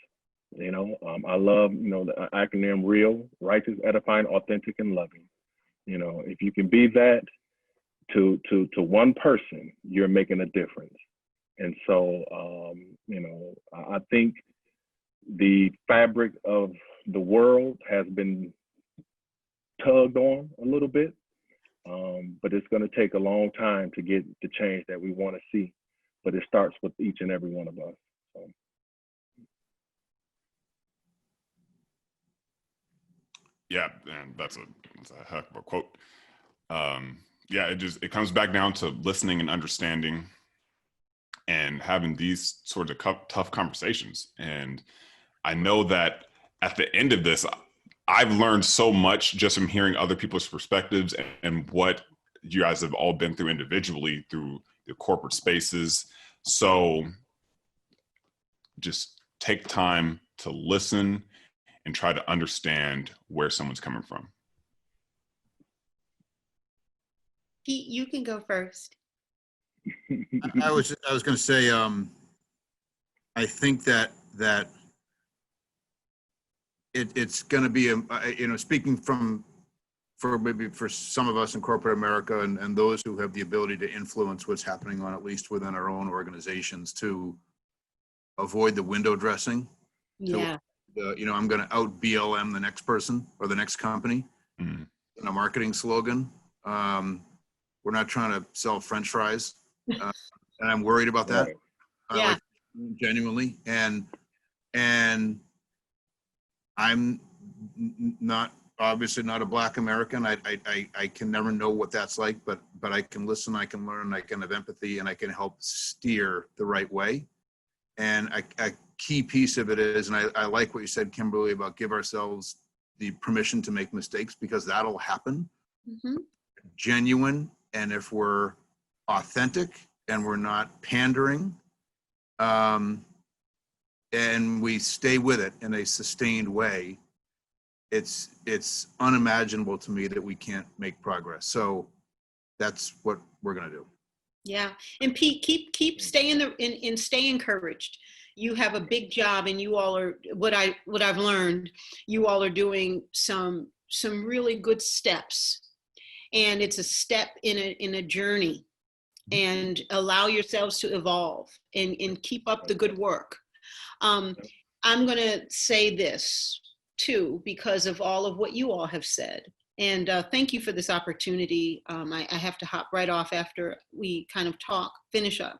You know, I love, you know, the acronym REAL, righteous, edifying, authentic, and loving. You know, if you can be that to one person, you're making a difference. And so, you know, I think the fabric of the world has been tugged on a little bit, but it's going to take a long time to get the change that we want to see. But it starts with each and every one of us. So. Yeah, and that's a heck of a quote. Yeah, it comes back down to listening and understanding, and having these sorts of tough conversations. And I know that at the end of this, I've learned so much just from hearing other people's perspectives and what you guys have all been through individually through the corporate spaces. So just take time to listen and try to understand where someone's coming from. Pete, you can go first. I was going to say, I think that it's going to be you know, speaking for maybe for some of us in corporate America and those who have the ability to influence what's happening on, at least within our own organizations, to avoid the window dressing. Yeah. You know, I'm going to out BLM the next person or the next company in a marketing slogan. We're not trying to sell French fries. And I'm worried about that. Yeah. Like, genuinely. And I'm not, obviously not a Black American. I can never know what that's like, but I can listen, I can learn, I can have empathy, and I can help steer the right way. And a key piece of it is, and I like what you said, Kimberly, about give ourselves the permission to make mistakes, because that'll happen. Mm-hmm. Genuine, and if we're authentic and we're not pandering, and we stay with it in a sustained way, it's unimaginable to me that we can't make progress. So that's what we're going to do. Yeah. And Pete, keep staying and stay encouraged. You have a big job, and you all are, what I've learned, you all are doing some some really good steps. And it's a step in a journey. And allow yourselves to evolve and keep up the good work. I'm going to say this too, because of all of what you all have said. And thank you for this opportunity. I have to hop right off after we kind of finish up.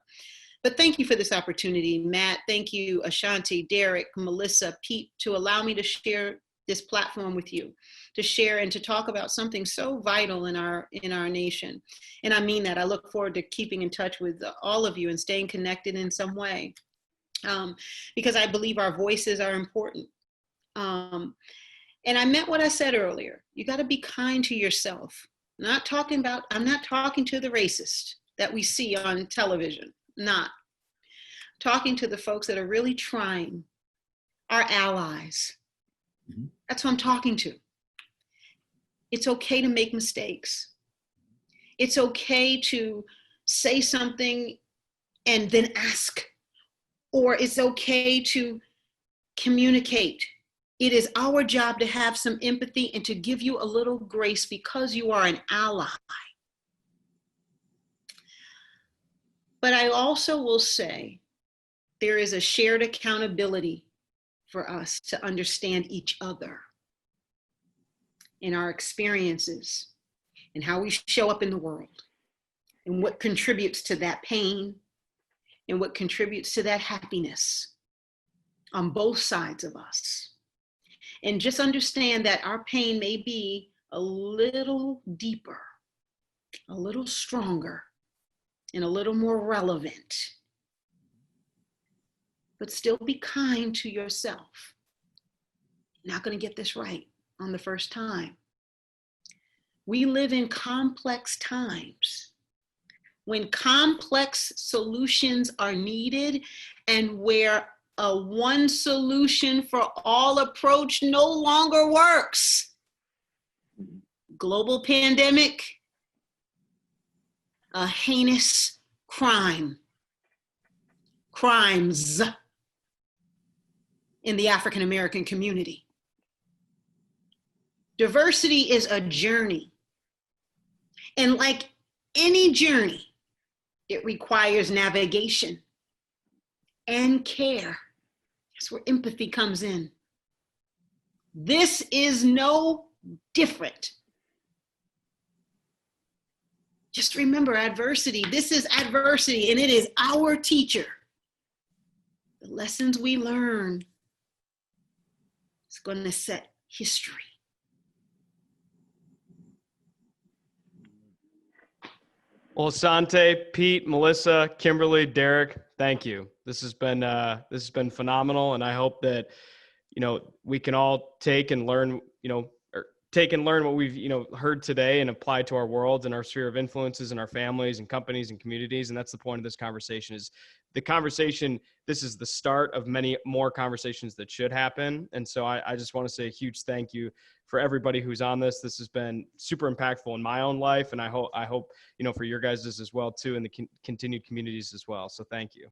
But thank you for this opportunity, Matt. Thank you, Asante, Derrick, Melissa, Pete, to allow me to share this platform with you, to share and to talk about something so vital in our nation. And I mean that. I look forward to keeping in touch with all of you and staying connected in some way, because I believe our voices are important. And I meant what I said earlier. You got to be kind to yourself. I'm not talking to the racist that we see on television. Not talking to the folks that are really trying, our allies. That's who I'm talking to. It's okay to make mistakes. It's okay to say something and then ask, or it's okay to communicate. It is our job to have some empathy and to give you a little grace because you are an ally. But I also will say there is a shared accountability for us to understand each other and our experiences and how we show up in the world and what contributes to that pain and what contributes to that happiness on both sides of us. And just understand that our pain may be a little deeper, a little stronger, and a little more relevant. But still be kind to yourself. You're not going to get this right on the first time. We live in complex times when complex solutions are needed and where a one solution for all approach no longer works. Global pandemic, a heinous crimes in the African American community. Diversity is a journey. And like any journey, it requires navigation and care. That's where empathy comes in. This is no different. Just remember adversity. This is adversity, and it is our teacher. The lessons we learn is going to set history. Well, Asante, Pete, Melissa, Kimberly, Derrick, thank you. This has been phenomenal, and I hope that we can all take and learn what we've heard today and apply to our world and our sphere of influences and our families and companies and communities. And that's the point of this conversation. Is the conversation. This is the start of many more conversations that should happen. And so I just want to say a huge thank you for everybody who's on this. This has been super impactful in my own life, and I hope for your guys' as well too, and the continued communities as well. So thank you.